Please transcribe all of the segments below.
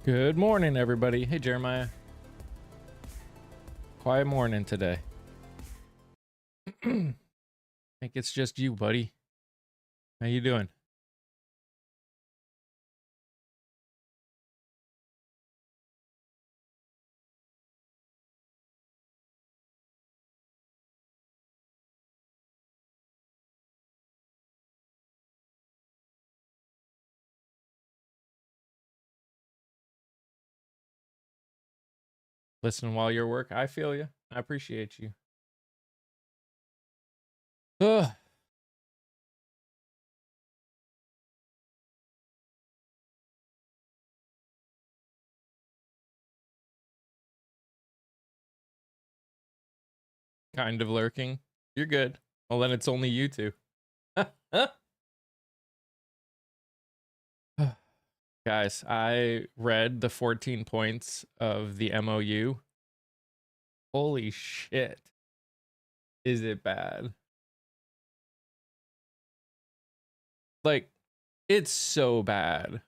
Good morning, everybody. Hey, Jeremiah. Quiet morning today. Think it's just you, buddy. How you doing? Listening while you're at work. I feel you. I appreciate you. Ugh. Kind of lurking. You're good. Well, then it's only you two. Guys, I read the 14 points of the MOU. Holy shit. Is it bad? Like, it's so bad.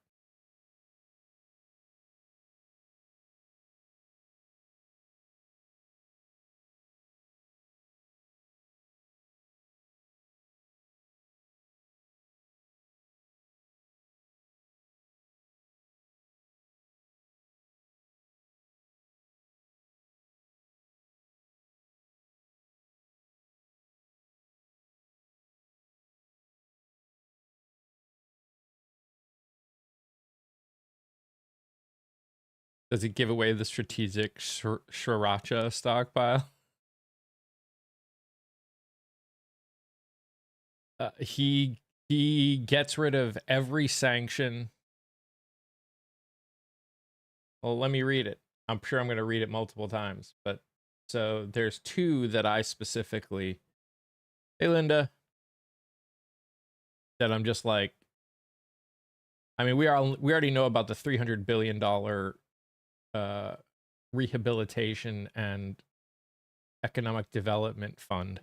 Does it give away the strategic Sriracha stockpile? He gets rid of every sanction. Well, let me read it. I'm sure I'm going to read it multiple times, but so there's two that I specifically, hey Linda, that I'm just like, I mean, we already know about the $300 billion rehabilitation and economic development fund,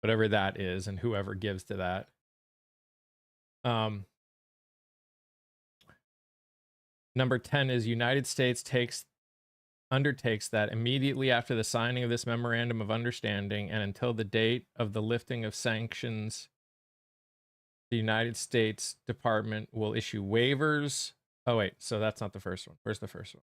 whatever that is, and whoever gives to that. Number 10 is United States undertakes that immediately after the signing of this memorandum of understanding and until the date of the lifting of sanctions, the United States Department will issue waivers. Oh, wait, so that's not the first one. Where's the first one?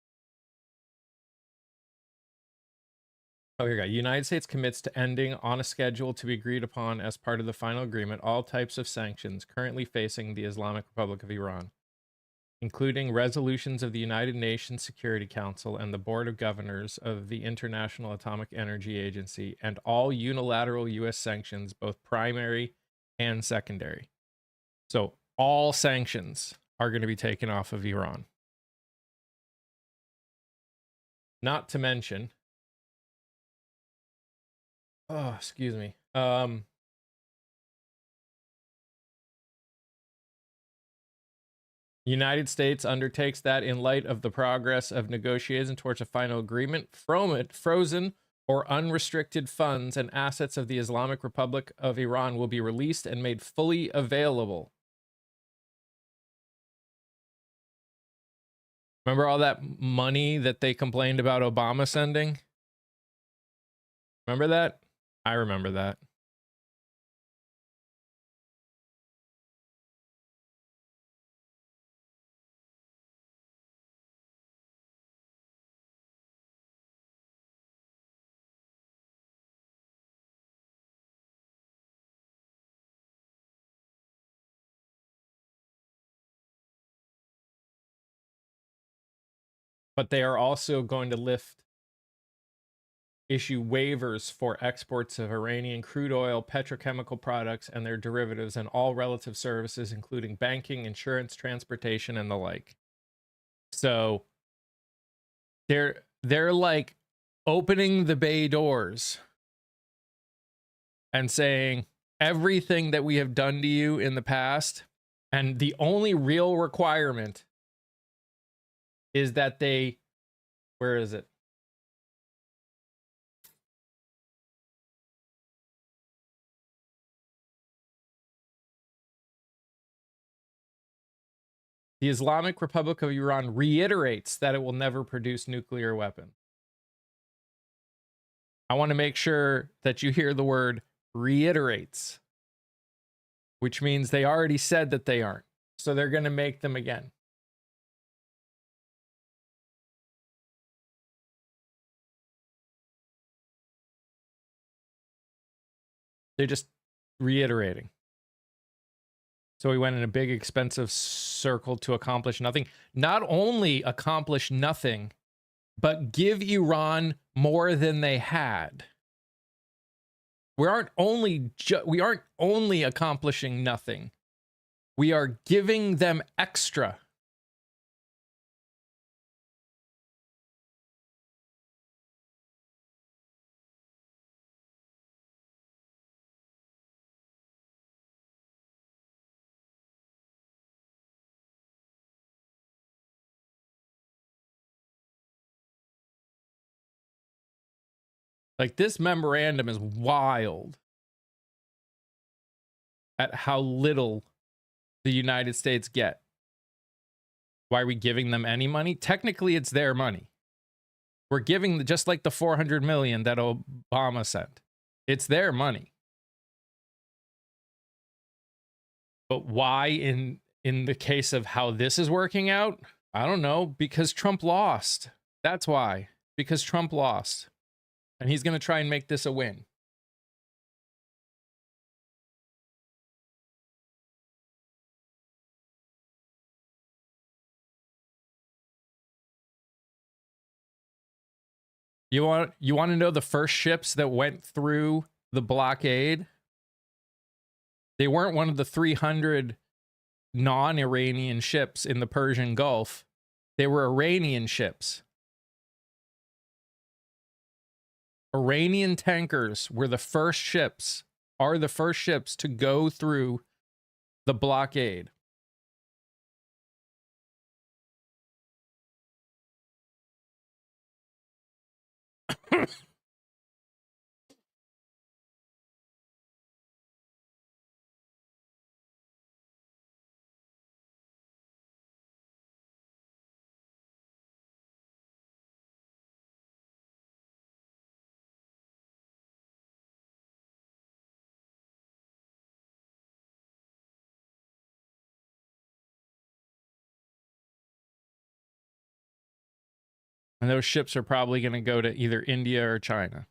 Oh, here we go. United States commits to ending on a schedule to be agreed upon as part of the final agreement all types of sanctions currently facing the Islamic Republic of Iran, including resolutions of the United Nations Security Council and the Board of Governors of the International Atomic Energy Agency, and all unilateral U.S. sanctions, both primary and secondary. So all sanctions are going to be taken off of Iran. Not to mention, oh, excuse me. United States undertakes that in light of the progress of negotiations towards a final agreement, frozen or unrestricted funds and assets of the Islamic Republic of Iran will be released and made fully available. Remember all that money that they complained about Obama sending? Remember that? I remember that. But they are also going to issue waivers for exports of Iranian crude oil, petrochemical products, and their derivatives, and all relative services, including banking, insurance, transportation, and the like. So they're like opening the bay doors and saying everything that we have done to you in the past, and the only real requirement is that they, where is it? The Islamic Republic of Iran reiterates that it will never produce nuclear weapons. I want to make sure that you hear the word reiterates, which means they already said that they aren't. So they're going to make them again. They're just reiterating. So we went in a big, expensive circle to accomplish nothing. Not only accomplish nothing, but give Iran more than they had. We aren't only accomplishing nothing. We are giving them extra. Like, this memorandum is wild at how little the United States get. Why are we giving them any money? Technically, it's their money. We're giving just like the $400 million that Obama sent. It's their money. But why in the case of how this is working out? I don't know, because Trump lost. That's why. Because Trump lost. And he's going to try and make this a win. You want to know the first ships that went through the blockade? They weren't one of the 300 non-Iranian ships in the Persian Gulf. They were Iranian ships. Iranian tankers were the first ships, are the first ships to go through the blockade. And those ships are probably going to go to either India or China.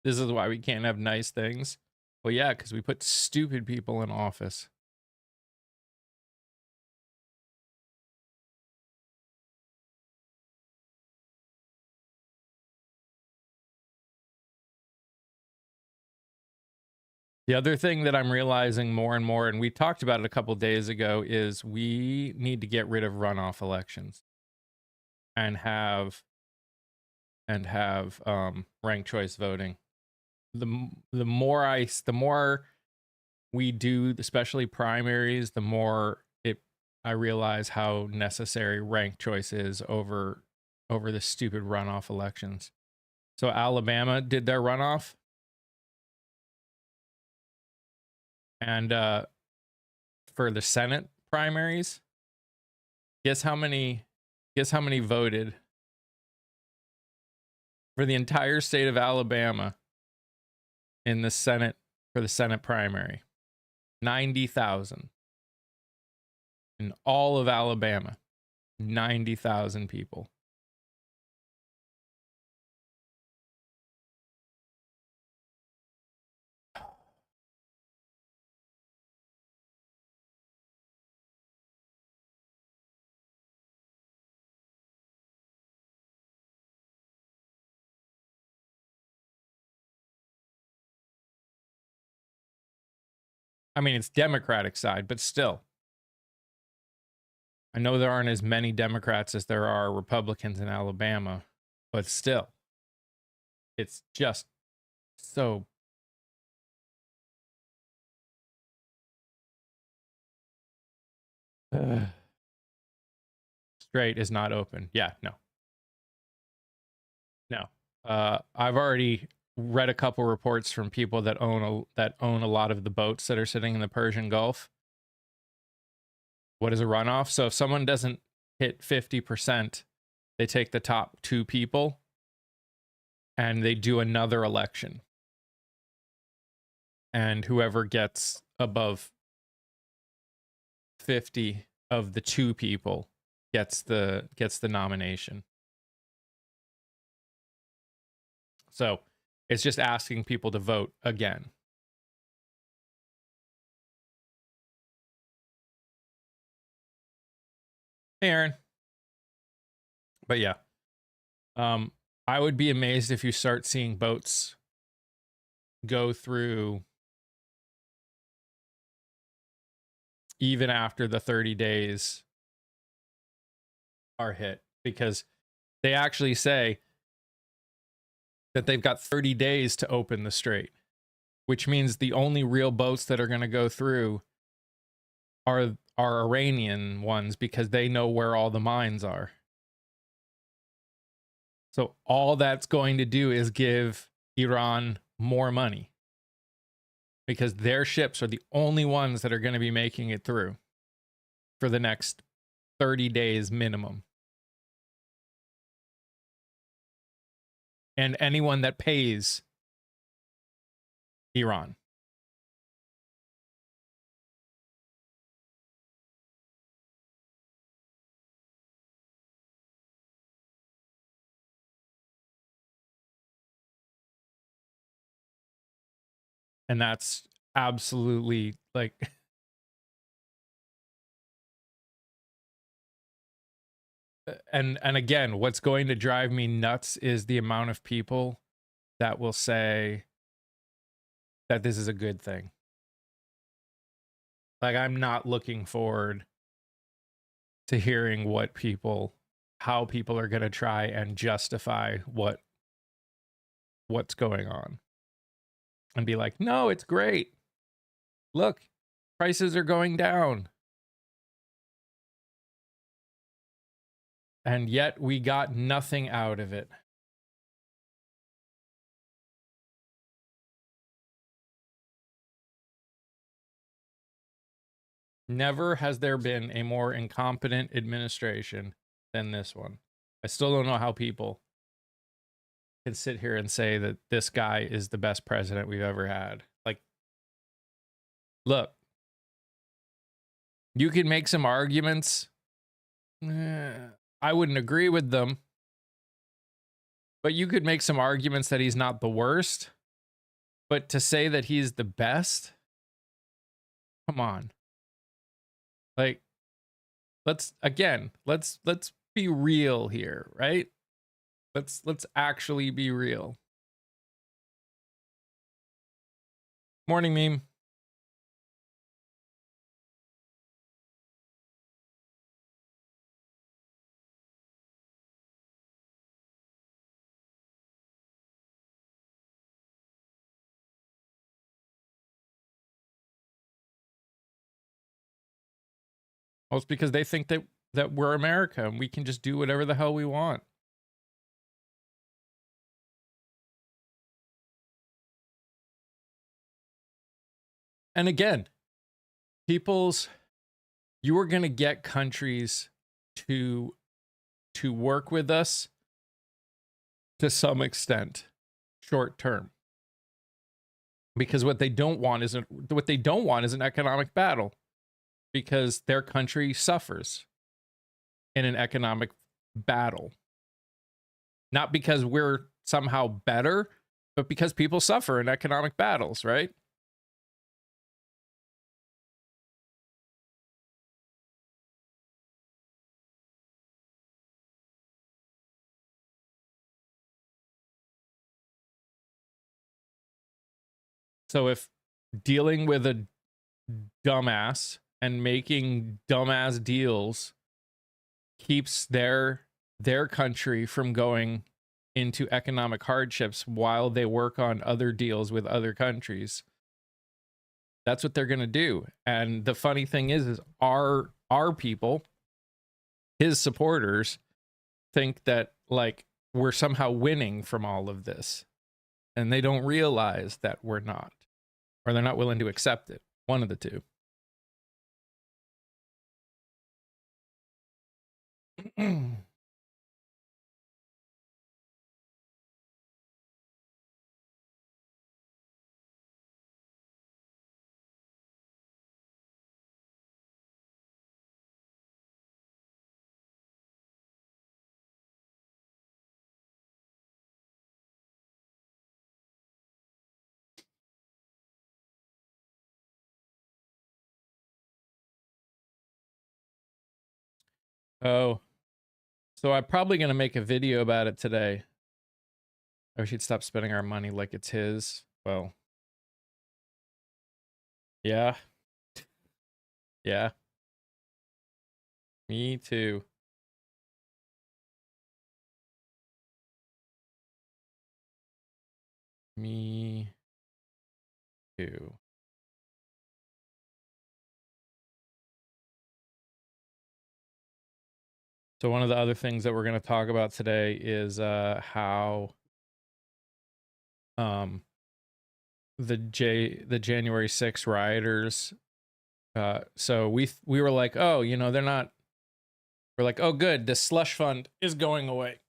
This is why we can't have nice things. Well, yeah, because we put stupid people in office. The other thing that I'm realizing more and more, and we talked about it a couple days ago, is we need to get rid of runoff elections and have ranked choice voting. The more we do, especially primaries, the more I realize how necessary ranked choice is over the stupid runoff elections. So Alabama did their runoff, and for the Senate primaries, guess how many voted for the entire state of Alabama in the Senate for the Senate primary? 90,000. In all of Alabama, 90,000 people. I mean, it's Democratic side, but still. I know there aren't as many Democrats as there are Republicans in Alabama, but still, it's just So Strait is not open. Yeah, no. I've already read a couple reports from people that own a lot of the boats that are sitting in the Persian Gulf. What is a runoff? So if someone doesn't hit 50%, they take the top 2 people and they do another election. And whoever gets above 50 of the 2 people gets the nomination. So it's just asking people to vote again. Hey, Aaron. But yeah, I would be amazed if you start seeing boats go through even after the 30 days are hit, because they actually say that they've got 30 days to open the strait, which means the only real boats that are going to go through are Iranian ones, because they know where all the mines are. So all that's going to do is give Iran more money, because their ships are the only ones that are going to be making it through for the next 30 days minimum. And anyone that pays Iran. And that's absolutely like and again, what's going to drive me nuts is the amount of people that will say that this is a good thing. Like, I'm not looking forward to hearing how people are going to try and justify what's going on, and be like, no, it's great. Look, prices are going down. And yet we got nothing out of it. Never has there been a more incompetent administration than this one. I still don't know how people can sit here and say that this guy is the best president we've ever had. Like, look, you can make some arguments. I wouldn't agree with them, but you could make some arguments that he's not the worst. But to say that he's the best, come on. Like, let's be real here, right? Let's actually be real. Morning, meme. Well, it's because they think that we're America and we can just do whatever the hell we want. And again, you are going to get countries to work with us to some extent, short term, because what they don't want is an economic battle, because their country suffers in an economic battle, not because we're somehow better, but because people suffer in economic battles, right? So if dealing with a dumbass and making dumbass deals keeps their country from going into economic hardships while they work on other deals with other countries. That's what they're going to do. And the funny thing is our people, his supporters, think that like we're somehow winning from all of this. And they don't realize that we're not, or they're not willing to accept it. One of the two. Oh, so I'm probably going to make a video about it today. I wish he'd stop spending our money like it's his. Well, yeah. Yeah. Me too. Me too. So one of the other things that we're going to talk about today is how the January 6th rioters, so we were like, oh, you know, we're like, oh good, the slush fund is going away.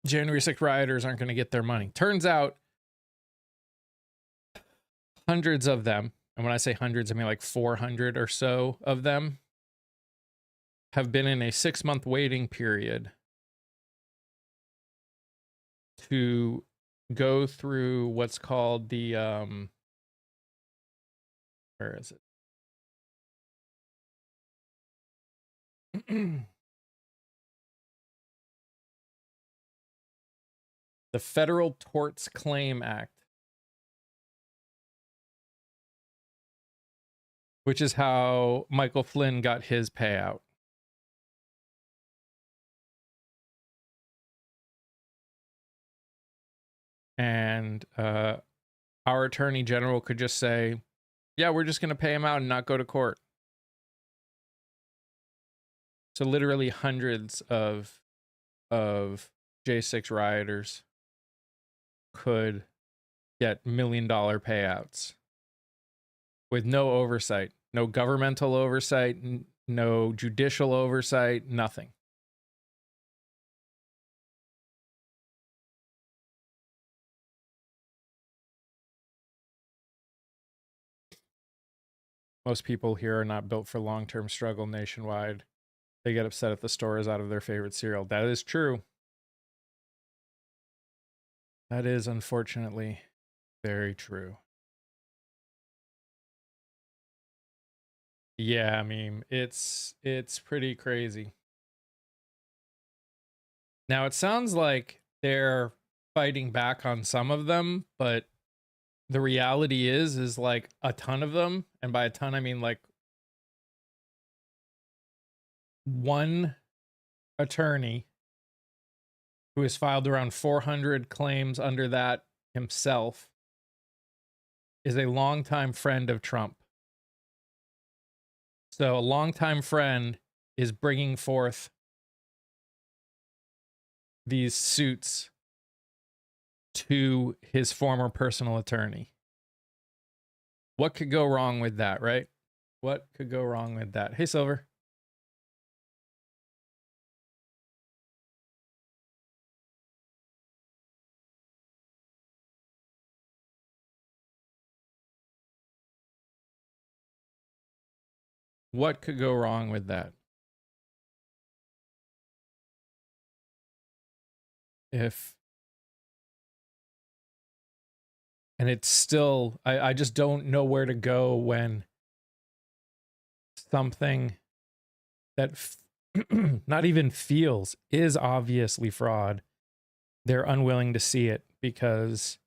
January 6th rioters aren't going to get their money. Turns out hundreds of them, and when I say hundreds, I mean like 400 or so of them, have been in a 6-month waiting period to go through what's called the where is it? The Federal Torts Claim Act, which is how Michael Flynn got his payout. And our attorney general could just say, yeah, we're just going to pay him out and not go to court. So literally hundreds of J6 rioters could get $1 million payouts with no oversight, no governmental oversight, no judicial oversight, nothing. Most people here are not built for long-term struggle nationwide. They get upset if the store is out of their favorite cereal. That is true. That is unfortunately very true. Yeah, I mean, it's pretty crazy. Now, it sounds like they're fighting back on some of them, but the reality is like a ton of them, and by a ton I mean like one attorney who has filed around 400 claims under that himself is a longtime friend of Trump. So a longtime friend is bringing forth these suits to his former personal attorney. What could go wrong with that, right? What could go wrong with that? Hey, Silver. What could go wrong with that? And it's still, I just don't know where to go when something that not even feels is obviously fraud, they're unwilling to see it because,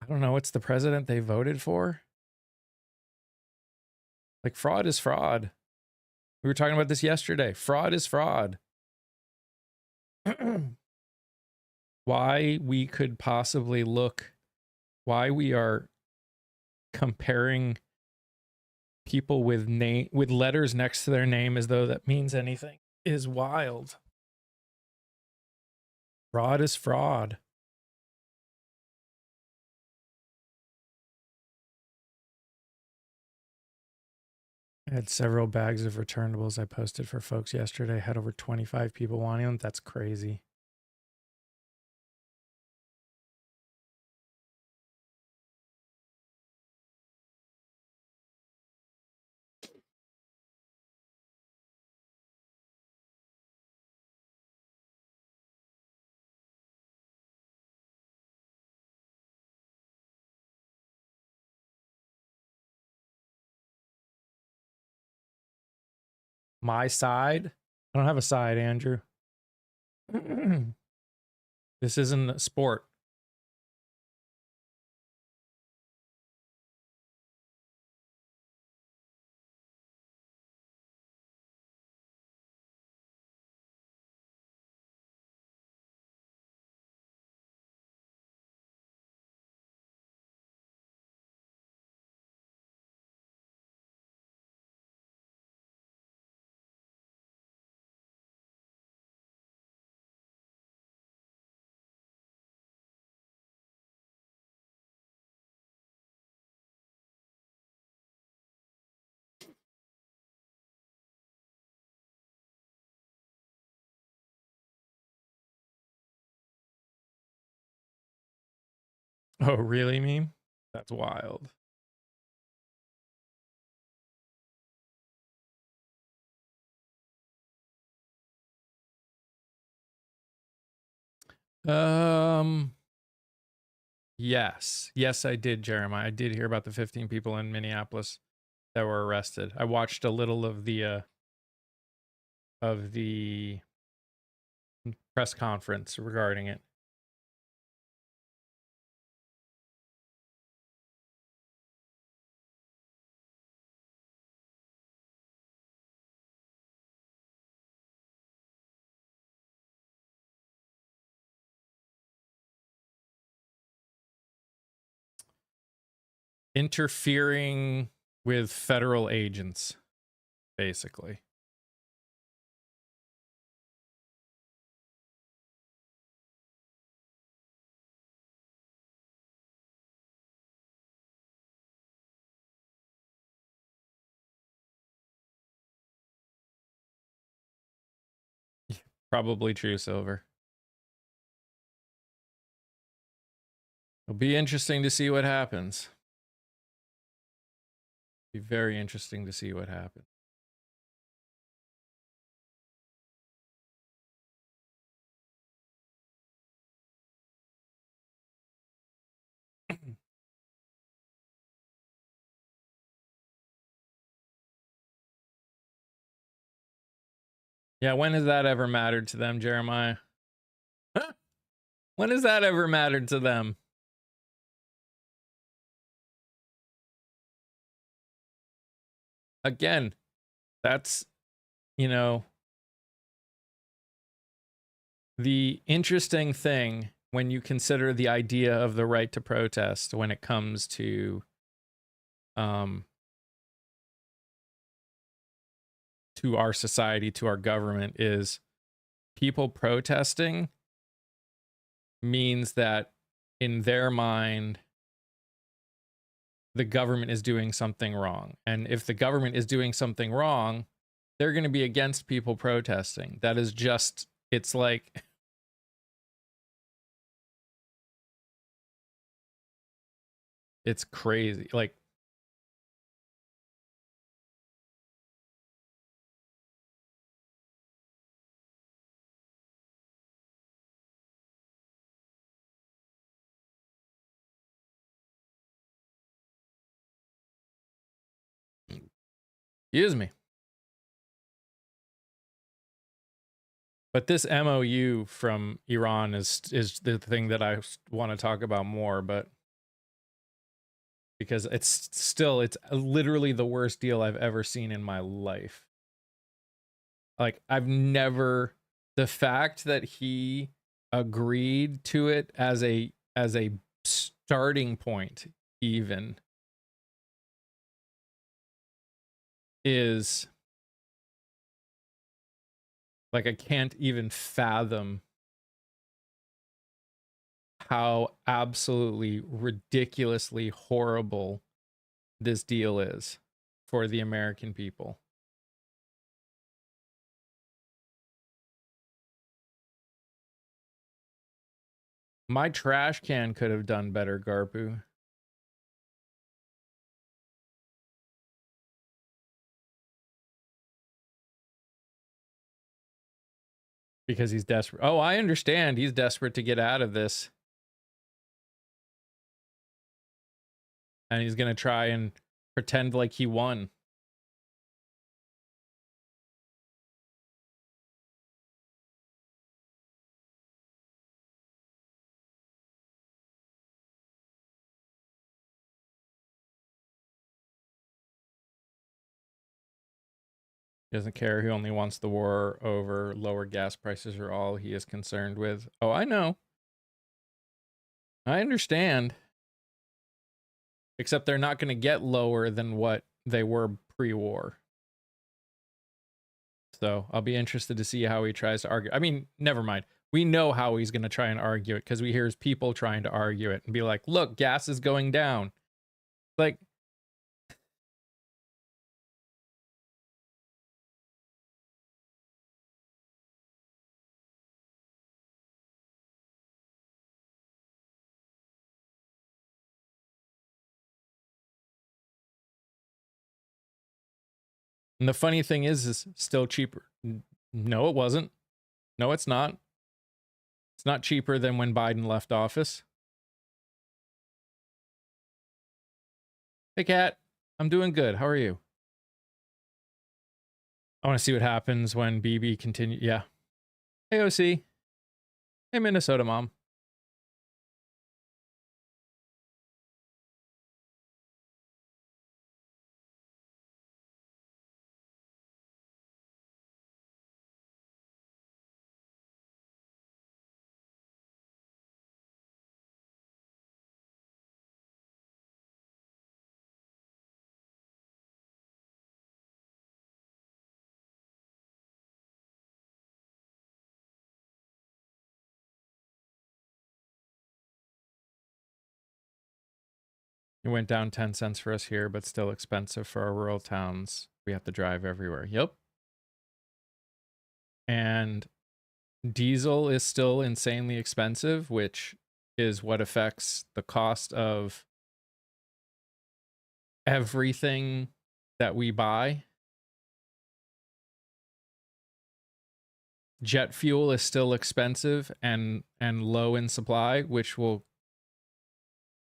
I don't know, it's the president they voted for. Like, fraud is fraud. We were talking about this yesterday. Fraud is fraud. why we could possibly look, why we are comparing people with letters next to their name as though that means anything is wild. Fraud is fraud. I had several bags of returnables I posted for folks yesterday. I had over 25 people wanting them. That's crazy. My side? I don't have a side, Andrew. This isn't a sport. Oh, really, meme? That's wild. Yes, I did, Jeremiah. I did hear about the 15 people in Minneapolis that were arrested. I watched a little of the press conference regarding it. Interfering with federal agents, basically. Probably true, Silver. It'll be interesting to see what happens. Be very interesting to see what happens. Yeah, when has that ever mattered to them, Jeremiah? Huh? When has that ever mattered to them? Again, that's, you know, the interesting thing when you consider the idea of the right to protest when it comes to our society, to our government, is people protesting means that in their mind the government is doing something wrong. And if the government is doing something wrong, they're going to be against people protesting. That is just, it's like, it's crazy. Like, excuse me. But this MOU from Iran is the thing that I want to talk about more, but because it's literally the worst deal I've ever seen in my life. Like, I've never the fact that he agreed to it as a starting point even is like, I can't even fathom how absolutely ridiculously horrible this deal is for the American people. My trash can could have done better, Garpu. Because he's desperate. Oh, I understand. He's desperate to get out of this. And he's going to try and pretend like he won. He doesn't care. He only wants the war over. Lower gas prices are all he is concerned with. Oh, I know. I understand. Except they're not going to get lower than what they were pre-war. So I'll be interested to see how he tries to argue. I mean, never mind. We know how he's going to try and argue it because we hear his people trying to argue it and be like, look, gas is going down. Like, and the funny thing is still cheaper. No, it wasn't. No, it's not. It's not cheaper than when Biden left office. Hey, Kat. I'm doing good. How are you? I want to see what happens when BB continues. Yeah. Hey, OC. Hey, Minnesota mom. It went down 10 cents for us here, but still expensive for our rural towns. We have to drive everywhere. Yep. And diesel is still insanely expensive, which is what affects the cost of everything that we buy. Jet fuel is still expensive and low in supply, which will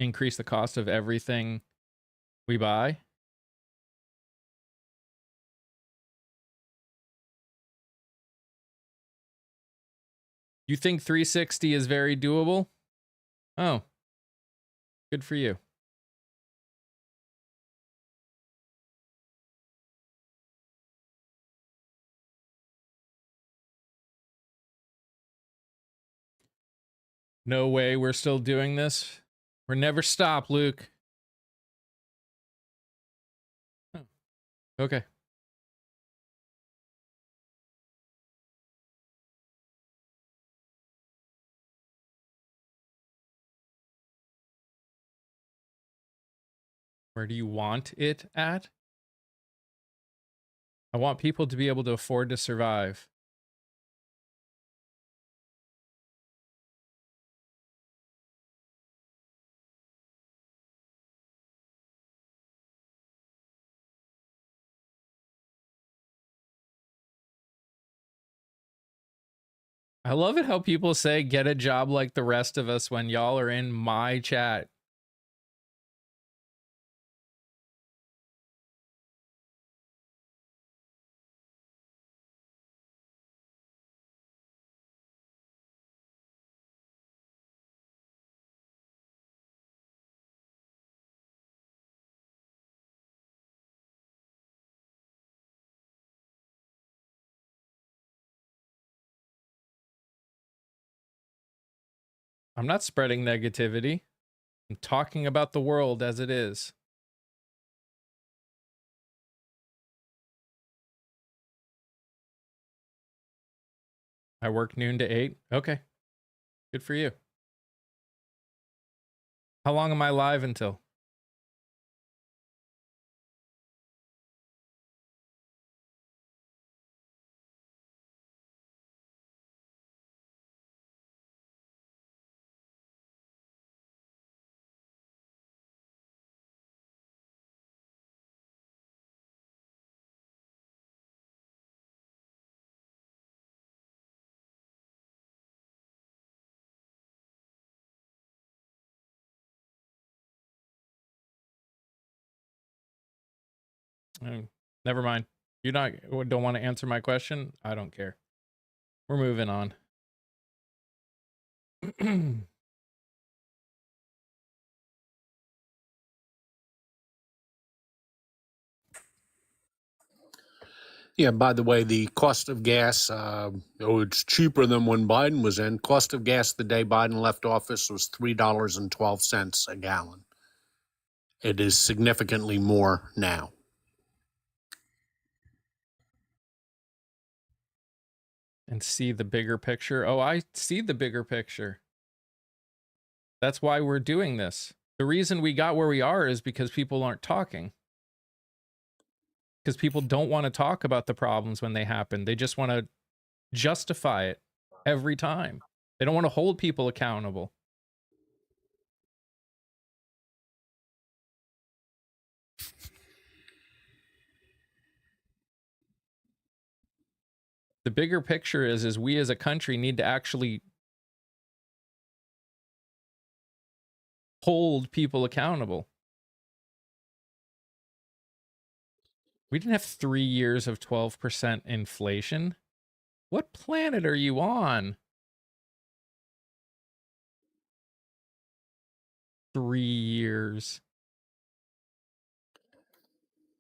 increase the cost of everything we buy. You think 360 is very doable? Oh, good for you. No way we're still doing this. We're never stop, Luke. Oh, okay. Where do you want it at? I want people to be able to afford to survive. I love it how people say get a job like the rest of us when y'all are in my chat. I'm not spreading negativity. I'm talking about the world as it is. I work noon to 8. Okay. Good for you. How long am I live until? Never mind. You don't want to answer my question? I don't care. We're moving on. Yeah, by the way, the cost of gas, it's cheaper than when Biden was in. Cost of gas the day Biden left office was $3.12 a gallon. It is significantly more now. And see the bigger picture. Oh, I see the bigger picture. That's why we're doing this. The reason we got where we are is because people aren't talking. Because people don't want to talk about the problems when they happen. They just want to justify it every time. They don't want to hold people accountable. The bigger picture is we as a country need to actually hold people accountable. We didn't have 3 years of 12% inflation. What planet are you on? 3 years.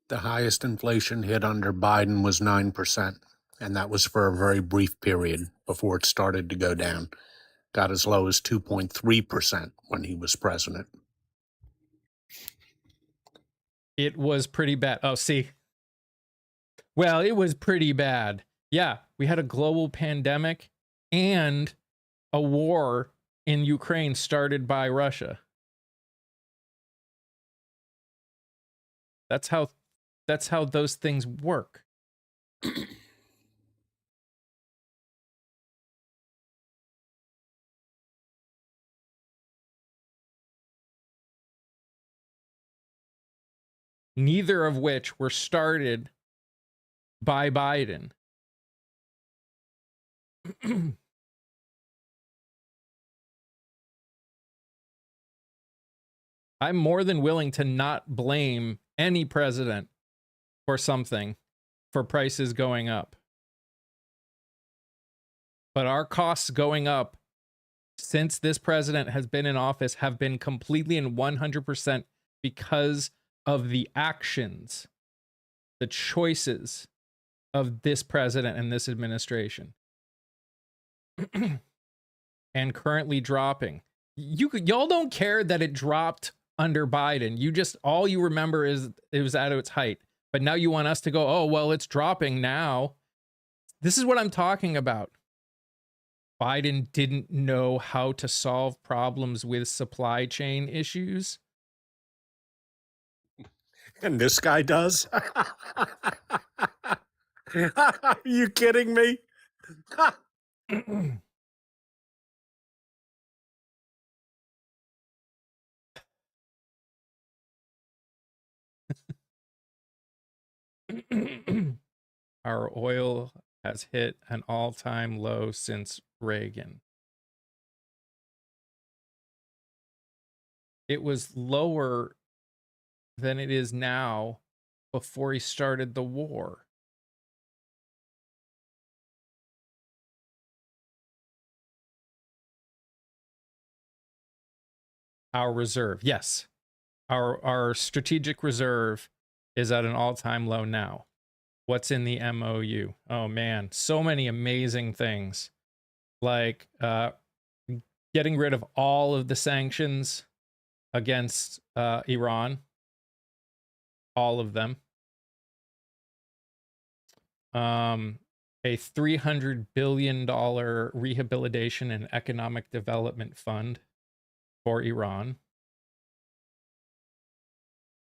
The highest inflation hit under Biden was 9%, and that was for a very brief period before it started to go down. Got as low as 2.3% when he was president. It was pretty bad. Oh, see. Well, it was pretty bad. Yeah, we had a global pandemic and a war in Ukraine started by Russia. That's how those things work. Neither of which were started by Biden. I'm more than willing to not blame any president for something for prices going up. But our costs going up since this president has been in office have been completely and 100% because of the actions, the choices of this president and this administration. And currently dropping. Y'all don't care that it dropped under Biden. You just, all you remember is it was at its height. But now you want us to go, oh, well, it's dropping now. This is what I'm talking about. Biden didn't know how to solve problems with supply chain issues. And this guy does? Are you kidding me? Our oil has hit an all-time low since Reagan. It was lower than it is now before he started the war. Our reserve, yes. Our strategic reserve is at an all-time low now. What's in the MOU? Oh man, so many amazing things. Like getting rid of all of the sanctions against Iran, all of them. A $300 billion rehabilitation and economic development fund for Iran.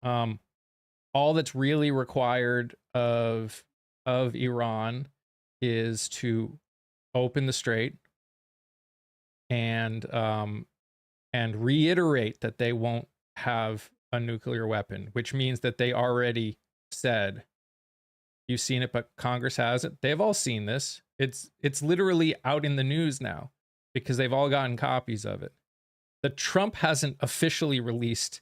All that's really required of Iran is to open the strait and reiterate that they won't have a nuclear weapon, which means that they already said. You've seen it, but Congress hasn't. They've all seen this. It's literally out in the news now because they've all gotten copies of it. The Trump hasn't officially released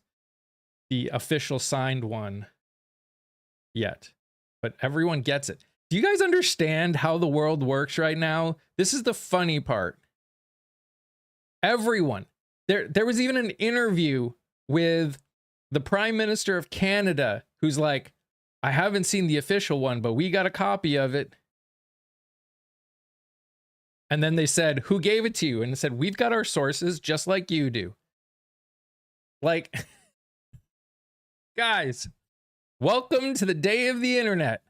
the official signed one yet, but everyone gets it. Do you guys understand how the world works right now? This is the funny part. Everyone. There was even an interview with the Prime Minister of Canada who's like, I haven't seen the official one, but we got a copy of it. And then they said, who gave it to you? And it said, we've got our sources just like you do. Like, guys, welcome to the day of the internet.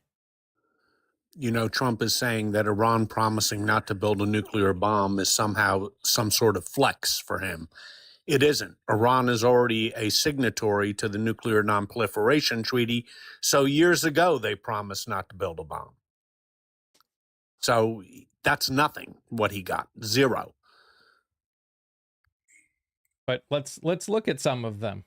You know, Trump is saying that Iran promising not to build a nuclear bomb is somehow some sort of flex for him. It isn't. Iran is already a signatory to the Nuclear Non-Proliferation Treaty. So years ago, they promised not to build a bomb. So that's nothing what he got. Zero. But let's look at some of them.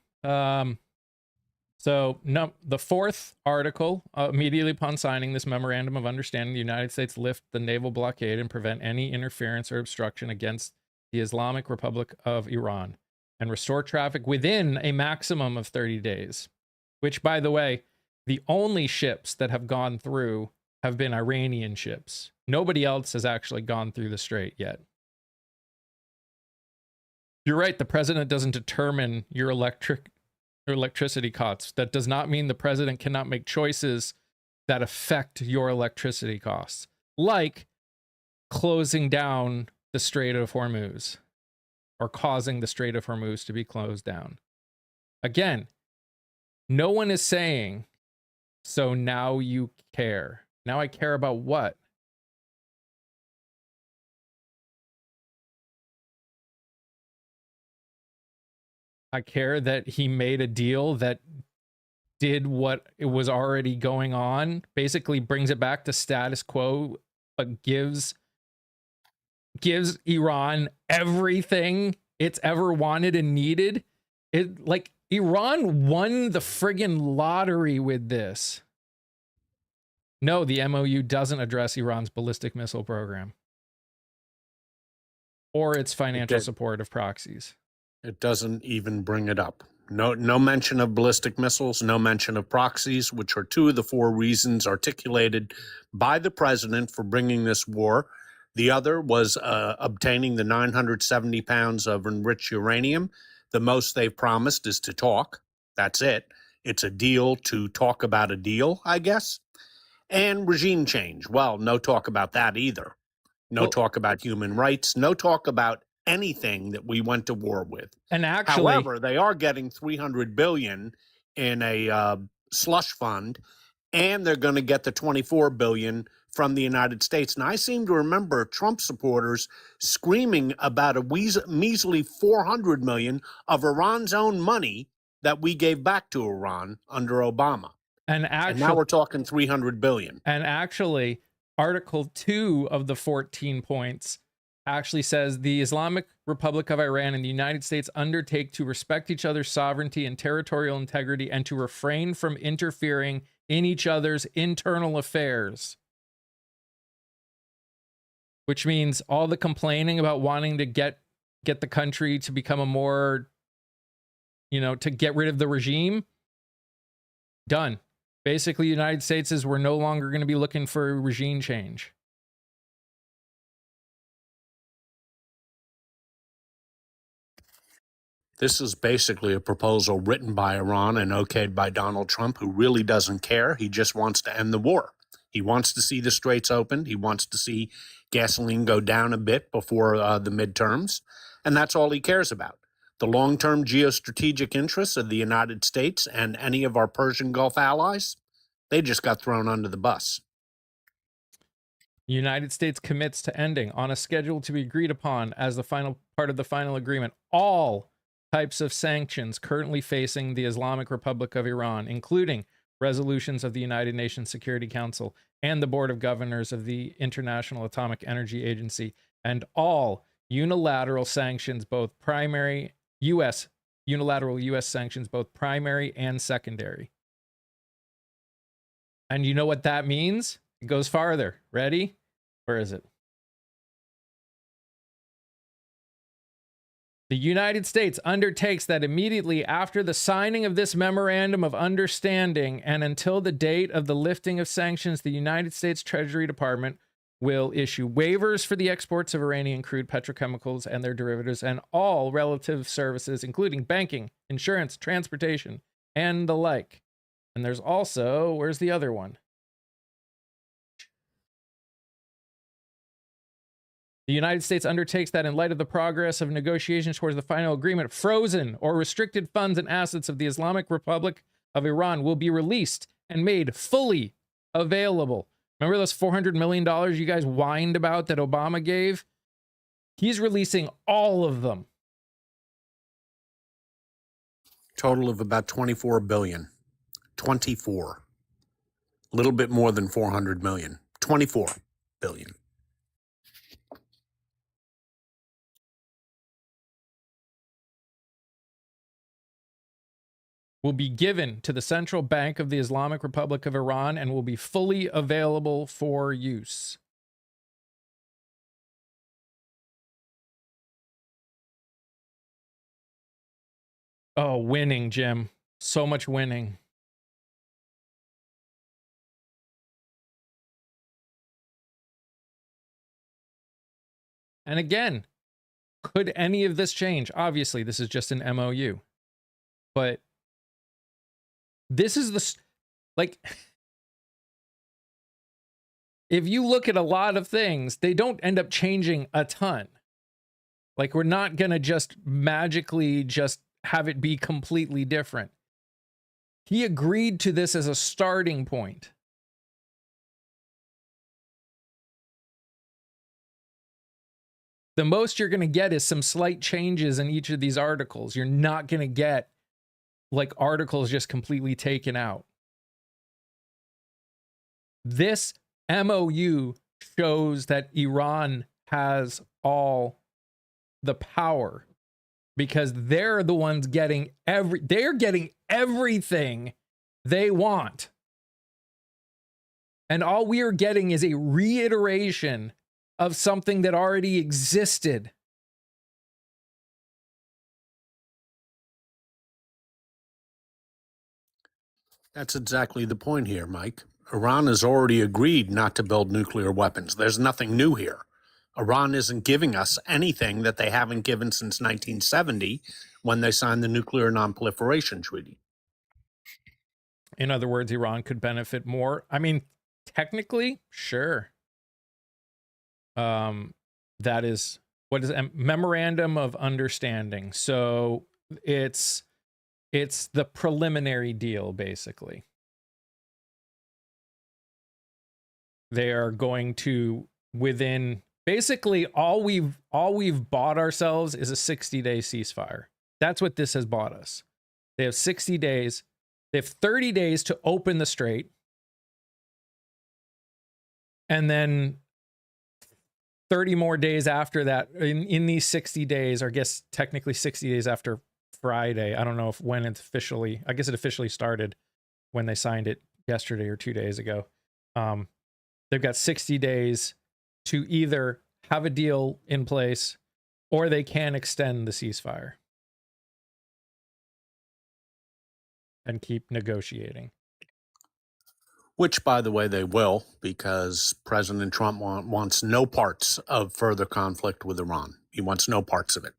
So the fourth article, immediately upon signing this memorandum of understanding, the United States lift the naval blockade and prevent any interference or obstruction against the Islamic Republic of Iran and restore traffic within a maximum of 30 days, which, by the way, the only ships that have gone through have been Iranian ships. Nobody else has actually gone through the strait yet. You're right. The president doesn't determine your electricity costs. That does not mean the president cannot make choices that affect your electricity costs, like closing down the Strait of Hormuz or causing the Strait of Hormuz to be closed down. Again, no one is saying, so now you care. Now I care about what? I care that he made a deal that did what it was already going on, basically brings it back to status quo, but gives Iran everything it's ever wanted and needed. It, like, Iran won the friggin' lottery with this. No, the MOU doesn't address Iran's ballistic missile program or its financial support of proxies. It doesn't even bring it up. No mention of ballistic missiles, no mention of proxies, which are two of the four reasons articulated by the president for bringing this war. The other was obtaining the 970 pounds of enriched uranium. The most they've promised is to talk. That's it. It's a deal to talk about a deal, I guess. And regime change. Well, no talk about that either. No talk about human rights. No talk about anything that we went to war with. And actually, however, they are getting $300 billion in a slush fund, and they're going to get the $24 billion from the United States. And I seem to remember Trump supporters screaming about a measly $400 million of Iran's own money that we gave back to Iran under Obama. And now we're talking $300 billion. And actually, Article 2 of the 14 points actually says the Islamic Republic of Iran and the United States undertake to respect each other's sovereignty and territorial integrity and to refrain from interfering in each other's internal affairs. Which means all the complaining about wanting to get the country to become a more, to get rid of the regime, done. Basically, the United States we're no longer going to be looking for regime change. This is basically a proposal written by Iran and okayed by Donald Trump, who really doesn't care. He just wants to end the war. He wants to see the straits opened. He wants to see gasoline go down a bit before the midterms. And that's all he cares about. The long-term geostrategic interests of the United States and any of our Persian Gulf allies, they just got thrown under the bus. United States commits to ending on a schedule to be agreed upon as the final part of the final agreement all types of sanctions currently facing the Islamic Republic of Iran, including resolutions of the United Nations Security Council and the Board of Governors of the International Atomic Energy Agency, and all unilateral sanctions, both primary unilateral US sanctions, both primary and secondary. And you know what that means? It goes farther. Ready? Where is it? The United States undertakes that immediately after the signing of this memorandum of understanding and until the date of the lifting of sanctions, the United States Treasury Department will issue waivers for the exports of Iranian crude, petrochemicals, and their derivatives, and all relative services, including banking, insurance, transportation, and the like. And there's also, where's the other one? The United States undertakes that in light of the progress of negotiations towards the final agreement, frozen or restricted funds and assets of the Islamic Republic of Iran will be released and made fully available. Remember those $400 million you guys whined about that Obama gave? He's releasing all of them. Total of about 24 billion. 24. A little bit more than 400 million. 24 billion. Will be given to the Central Bank of the Islamic Republic of Iran and will be fully available for use. Oh, winning, Jim. So much winning. And again, could any of this change? Obviously, this is just an MOU. But this is the, like, if you look at a lot of things, they don't end up changing a ton. Like, we're not going to just magically just have it be completely different. He agreed to this as a starting point. The most you're going to get is some slight changes in each of these articles. You're not going to get like articles just completely taken out. This MOU shows that Iran has all the power because they're the ones getting they're getting everything they want. And all we are getting is a reiteration of something that already existed. That's exactly the point here, Mike. Iran has already agreed not to build nuclear weapons. There's nothing new here. Iran isn't giving us anything that they haven't given since 1970 when they signed the Nuclear Non-Proliferation Treaty. In other words, Iran could benefit more. I mean, technically, sure. That is, what is a memorandum of understanding. So it's the preliminary deal, basically. They are going to, within, basically all we've bought ourselves is a 60-day ceasefire. That's what this has bought us. They have 60 days. They have 30 days to open the strait. And then 30 more days after that, in these 60 days, or I guess technically 60 days after Friday. I don't know if when it's officially, I guess it officially started when they signed it yesterday or 2 days ago. They've got 60 days to either have a deal in place or they can extend the ceasefire and keep negotiating. Which, by the way, they will, because President Trump wants no parts of further conflict with Iran. He wants no parts of it.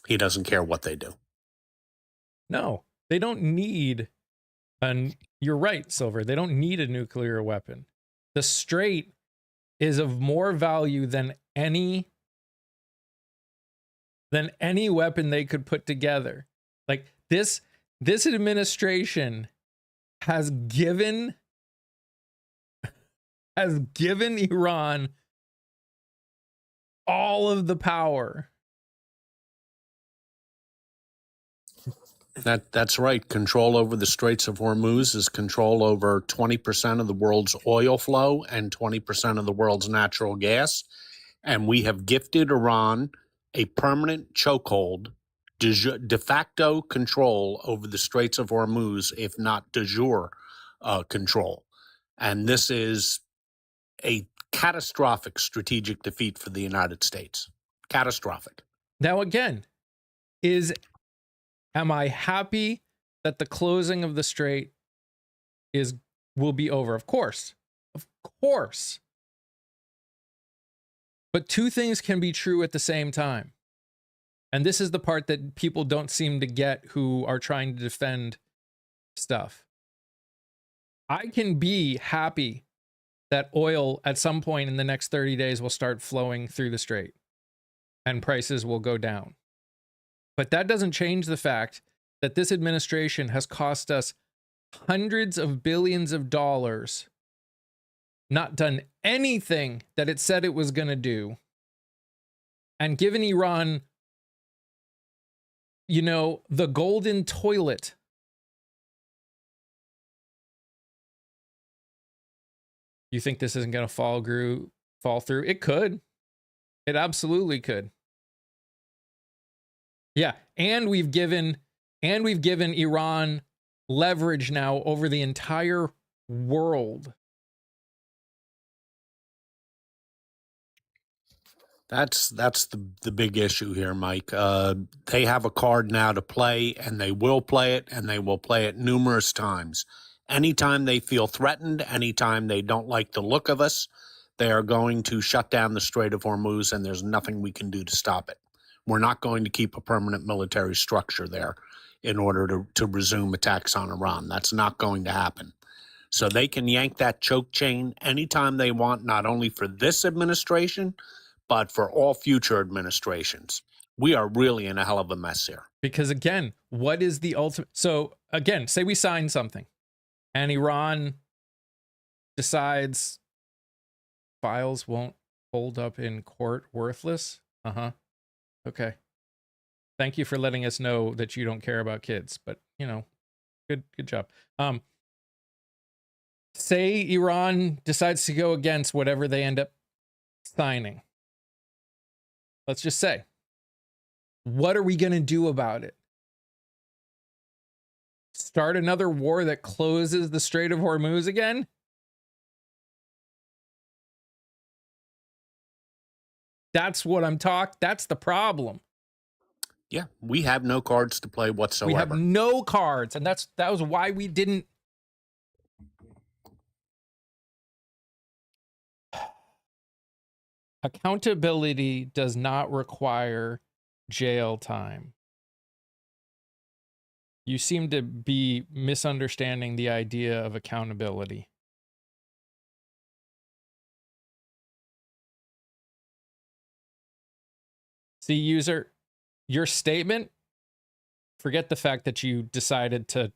He doesn't care what they do. No, they don't need, and you're right, Silver, they don't need a nuclear weapon. The strait is of more value than any than any weapon they could put together. Like this administration has given Iran all of the power. That's right. Control over the Straits of Hormuz is control over 20% of the world's oil flow and 20% of the world's natural gas. And we have gifted Iran a permanent chokehold, de facto control over the Straits of Hormuz, if not de jure control. And this is a catastrophic strategic defeat for the United States. Catastrophic. Now, again, am I happy that the closing of the strait will be over? Of course. Of course. But two things can be true at the same time. And this is the part that people don't seem to get who are trying to defend stuff. I can be happy that oil at some point in the next 30 days will start flowing through the strait and prices will go down. But that doesn't change the fact that this administration has cost us hundreds of billions of dollars, not done anything that it said it was going to do, and given Iran, the golden toilet. You think this isn't going to fall through? It could. It absolutely could. Yeah, and we've given Iran leverage now over the entire world. That's the big issue here, Mike. They have a card now to play, and they will play it, and they will play it numerous times. Anytime they feel threatened, anytime they don't like the look of us, they are going to shut down the Strait of Hormuz, and there's nothing we can do to stop it. We're not going to keep a permanent military structure there in order to resume attacks on Iran. That's not going to happen. So they can yank that choke chain anytime they want, not only for this administration, but for all future administrations. We are really in a hell of a mess here. Because again, what is the ultimate? So again, say we sign something and Iran decides files won't hold up in court, worthless. Okay. Thank you for letting us know that you don't care about kids, but good job. Say Iran decides to go against whatever they end up signing. Let's just say, what are we going to do about it? Start another war that closes the Strait of Hormuz again? That's what that's the problem. Yeah, we have no cards to play whatsoever. We have no cards, and that was why we didn't. Accountability does not require jail time. You seem to be misunderstanding the idea of accountability. See, user, your statement, forget the fact that you decided to,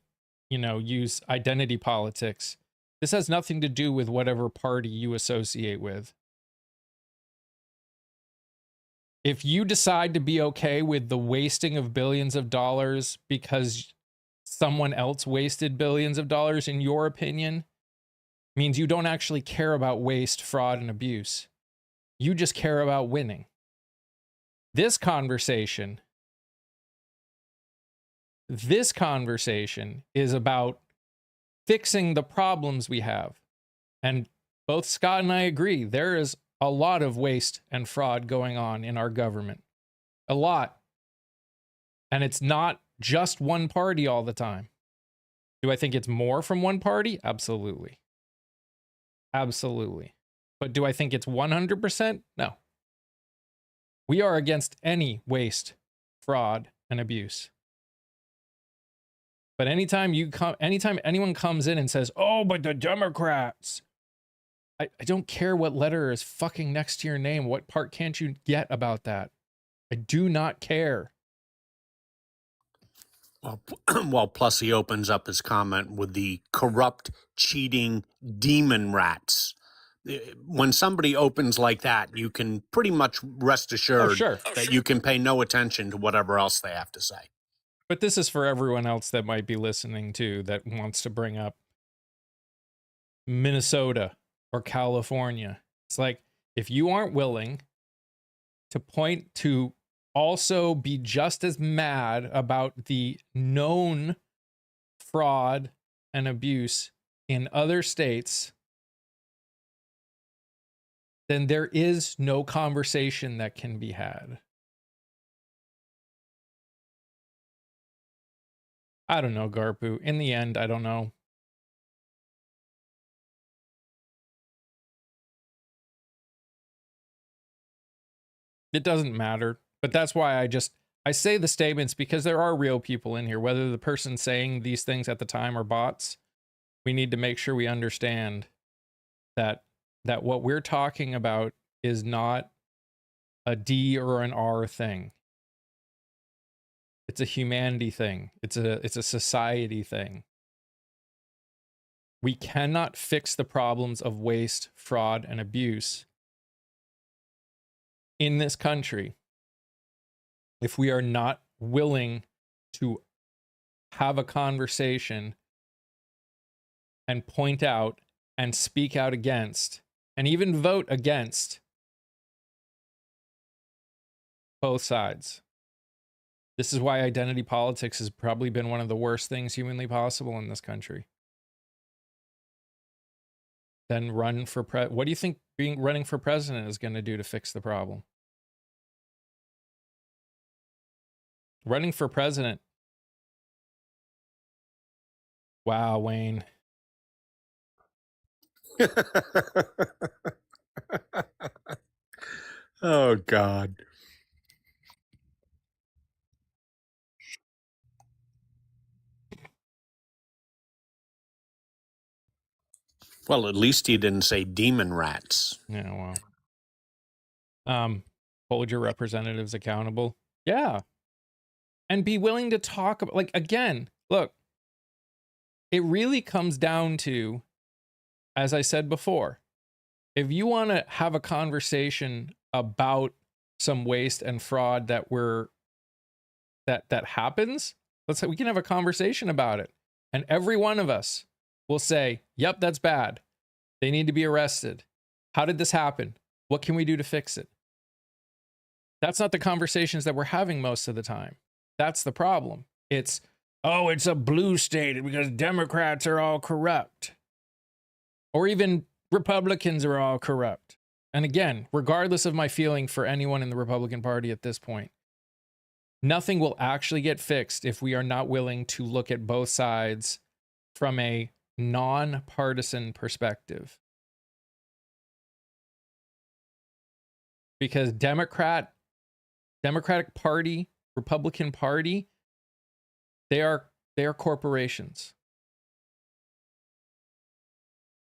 use identity politics. This has nothing to do with whatever party you associate with. If you decide to be okay with the wasting of billions of dollars because someone else wasted billions of dollars, in your opinion, means you don't actually care about waste, fraud, and abuse. You just care about winning. This conversation is about fixing the problems we have. And both Scott and I agree, there is a lot of waste and fraud going on in our government. A lot. And it's not just one party all the time. Do I think it's more from one party? Absolutely. Absolutely. But do I think it's 100%? No. We are against any waste, fraud, and abuse. But anytime anyone comes in and says, "Oh, but the Democrats," I don't care what letter is fucking next to your name. What part can't you get about that? I do not care. Well, plus he opens up his comment with the corrupt, cheating demon rats. When somebody opens like that, you can pretty much rest assured sure. that you can pay no attention to whatever else they have to say. But this is for everyone else that might be listening too, that wants to bring up Minnesota or California. It's like, if you aren't willing to point to also be just as mad about the known fraud and abuse in other states, then there is no conversation that can be had. I don't know, Garpu. In the end, I don't know. It doesn't matter. But that's why I say the statements, because there are real people in here. Whether the person saying these things at the time are bots, we need to make sure we understand that what we're talking about is not a D or an R thing. It's a humanity thing. It's a society thing. We cannot fix the problems of waste, fraud, and abuse in this country if we are not willing to have a conversation and point out and speak out against and even vote against both sides. This is why identity politics has probably been one of the worst things humanly possible in this country. Then run for what do you think running for president is going to do to fix the problem? Running for president. Wow, Wayne. Oh, God. Well, at least he didn't say demon rats. Yeah, well. Hold your representatives accountable. Yeah. And be willing to talk about, like, again, look, it really comes down to, as I said before, if you want to have a conversation about some waste and fraud that happens, we can have a conversation about it. And every one of us will say, yep, that's bad. They need to be arrested. How did this happen? What can we do to fix it? That's not the conversations that we're having most of the time. That's the problem. It's a blue state because Democrats are all corrupt. Or even Republicans are all corrupt. And again, regardless of my feeling for anyone in the Republican Party at this point, nothing will actually get fixed if we are not willing to look at both sides from a non-partisan perspective. Because Democratic Party, Republican Party, they are corporations.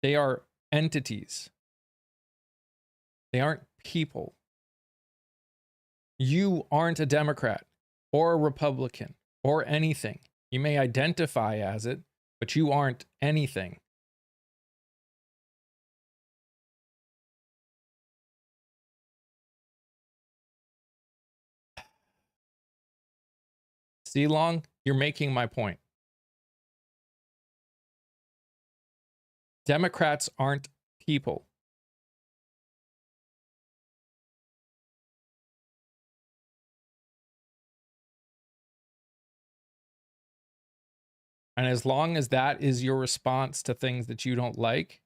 They are entities. They aren't people. You aren't a Democrat or a Republican or anything. You may identify as it, but you aren't anything. See, Long, you're making my point. Democrats aren't people. And as long as that is your response to things that you don't like,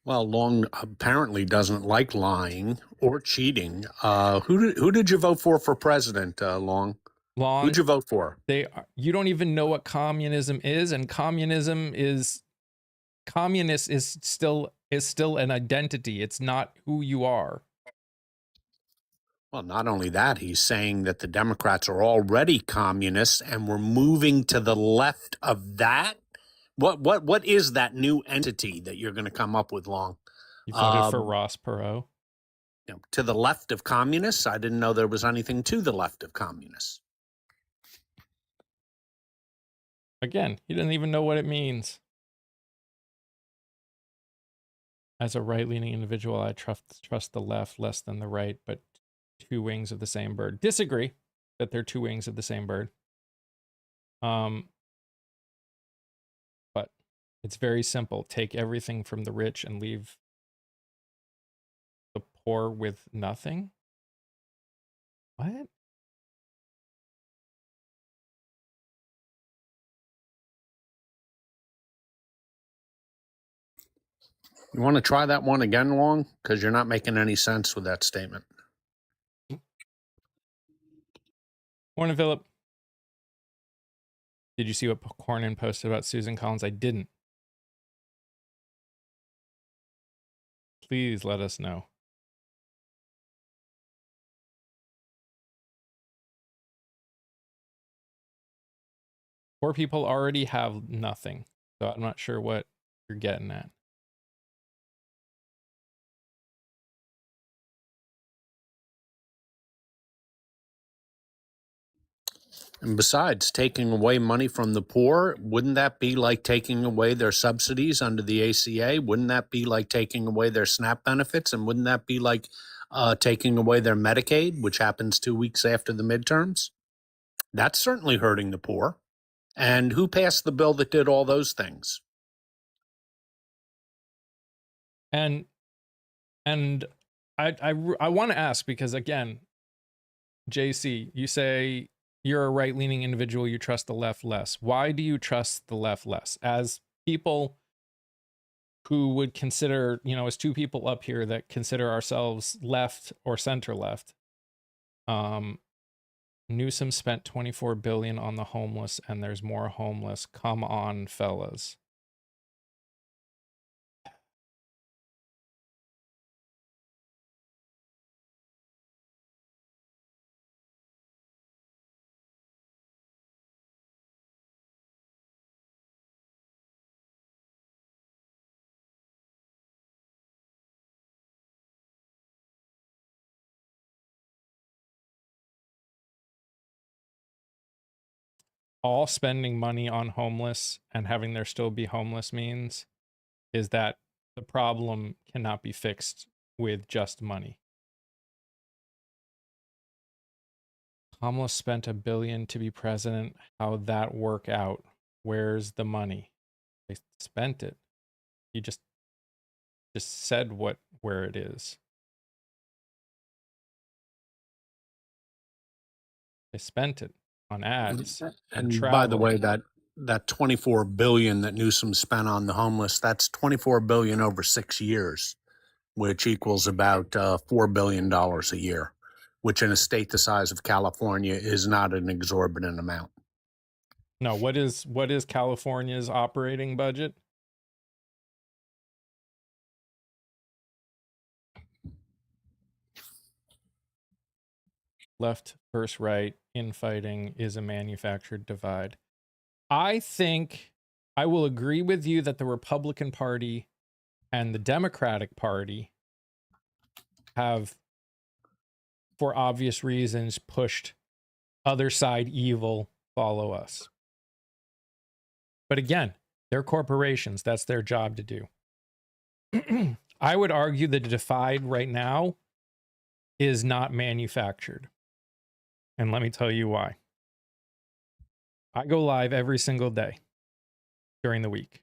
well, Long apparently doesn't like lying or cheating. Who did you vote for president, Long? Who'd you vote for? You don't even know what communism is, and communist is still an identity. It's not who you are. Well, not only that, he's saying that the Democrats are already communists and we're moving to the left of that. What is that new entity that you're going to come up with, Long? You voted for Um, Ross Perot. to the left of communists? I didn't know there was anything to the left of communists. Again, he doesn't even know what it means. As a right-leaning individual, I trust the left less than the right, but two wings of the same bird. Disagree that they're two wings of the same bird. But it's very simple. Take everything from the rich and leave the poor with nothing. What? You want to try that one again, Long? Because you're not making any sense with that statement. Morning, Philip. Did you see what Cornyn posted about Susan Collins? I didn't. Please let us know. Poor people already have nothing, so I'm not sure what you're getting at. And besides, taking away money from the poor, wouldn't that be like taking away their subsidies under the ACA? Wouldn't that be like taking away their SNAP benefits? And wouldn't that be like taking away their Medicaid, which happens 2 weeks after the midterms? That's certainly hurting the poor. And who passed the bill that did all those things? And I want to ask, because again, JC, you say you're a right-leaning individual, you trust the left less. Why do you trust the left less? As people who would consider, as two people up here that consider ourselves left or center left, Newsom spent $24 billion on the homeless, and there's more homeless. Come on, fellas. All spending money on homeless and having there still be homeless means is that the problem cannot be fixed with just money. Kamala spent $1 billion to be president. How'd that work out? Where's the money? They spent it. You just said where it is. They spent it on ads and And travel. by the way, that 24 billion that Newsom spent on the homeless, that's 24 billion over 6 years, which equals about $4 billion a year, which in a state the size of California is not an exorbitant amount. No, what is California's operating budget? Left versus right, infighting is a manufactured divide. I think I will agree with you that the Republican Party and the Democratic Party have, for obvious reasons, pushed other side evil, follow us. But again, they're corporations. That's their job to do. I would argue that the divide right now is not manufactured. And let me tell you why. I go live every single day during the week.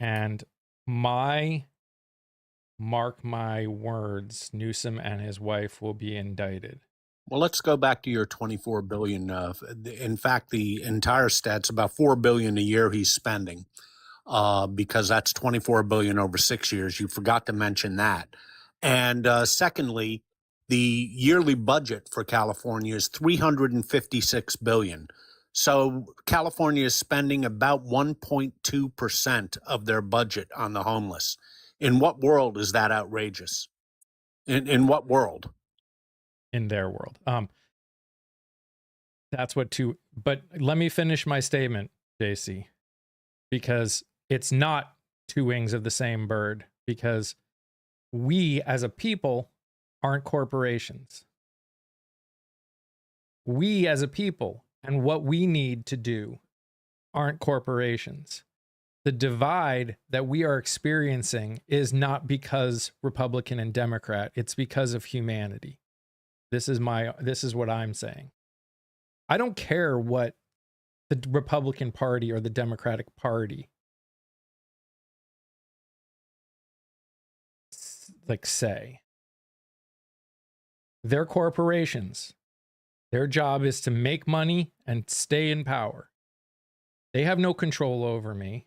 And mark my words, Newsom and his wife will be indicted. Well, let's go back to your 24 billion. In fact, the entire stat's about 4 billion a year he's spending, because that's 24 billion over 6 years. You forgot to mention that. And secondly, the yearly budget for California is 356 billion. So California is spending about 1.2% of their budget on the homeless. In what world is that outrageous? In what world? In their world. That's what but let me finish my statement, JC. because it's not two wings of the same bird, because we as a people aren't corporations. We as a people and what we need to do aren't corporations. The divide that we are experiencing is not because Republican and Democrat, it's because of humanity. This is what I'm saying. I don't care what the Republican Party or the Democratic Party say. They're corporations. Their job is to make money and stay in power. They have no control over me.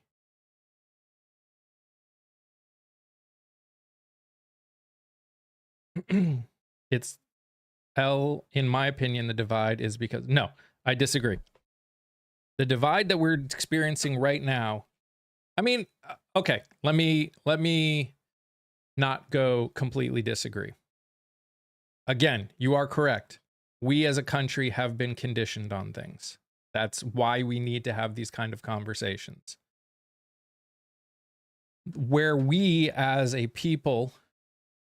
In my opinion, the divide is because, no, I disagree. The divide that we're experiencing right now, I mean, okay, let me not go completely disagree. Again, you are correct. We as a country have been conditioned on things. That's why we need to have these kind of conversations. Where we as a people,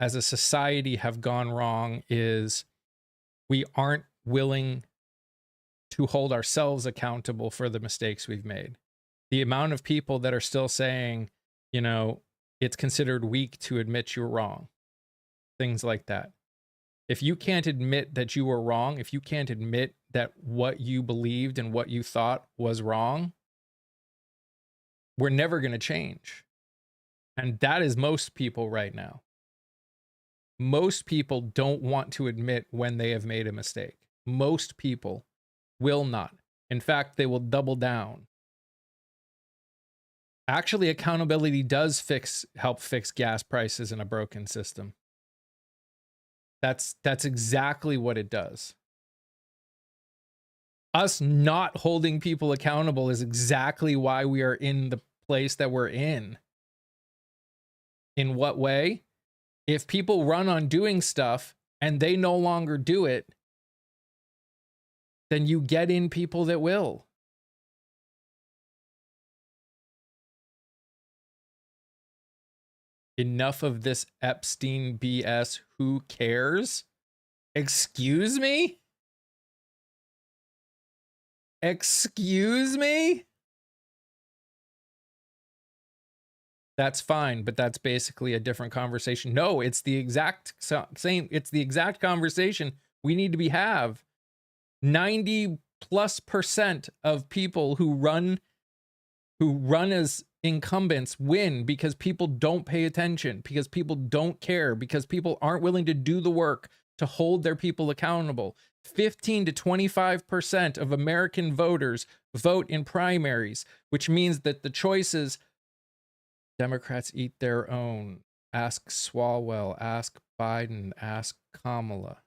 as a society, have gone wrong is we aren't willing to hold ourselves accountable for the mistakes we've made. The amount of people that are still saying, you know, it's considered weak to admit you're wrong. Things like that. If you can't admit that you were wrong, if you can't admit that what you believed and what you thought was wrong, we're never going to change. And that is most people right now. Most people don't want to admit when they have made a mistake. Most people will not. In fact, they will double down. Actually, accountability does help fix gas prices in a broken system. That's exactly what it does. Us not holding people accountable is exactly why we are in the place that we're in. In what way? If people run on doing stuff and they no longer do it, then you get in people that will. Enough of this Epstein BS. Who cares? Excuse me? Excuse me? That's fine, but that's basically a different conversation. No, it's the exact same. It's the exact conversation we need to have. 90+% of people who run as incumbents win because people don't pay attention, because people don't care, because people aren't willing to do the work to hold their people accountable. 15 to 25% of American voters vote in primaries, which means that the choices, Democrats eat their own. Ask Swalwell, ask Biden, ask Kamala.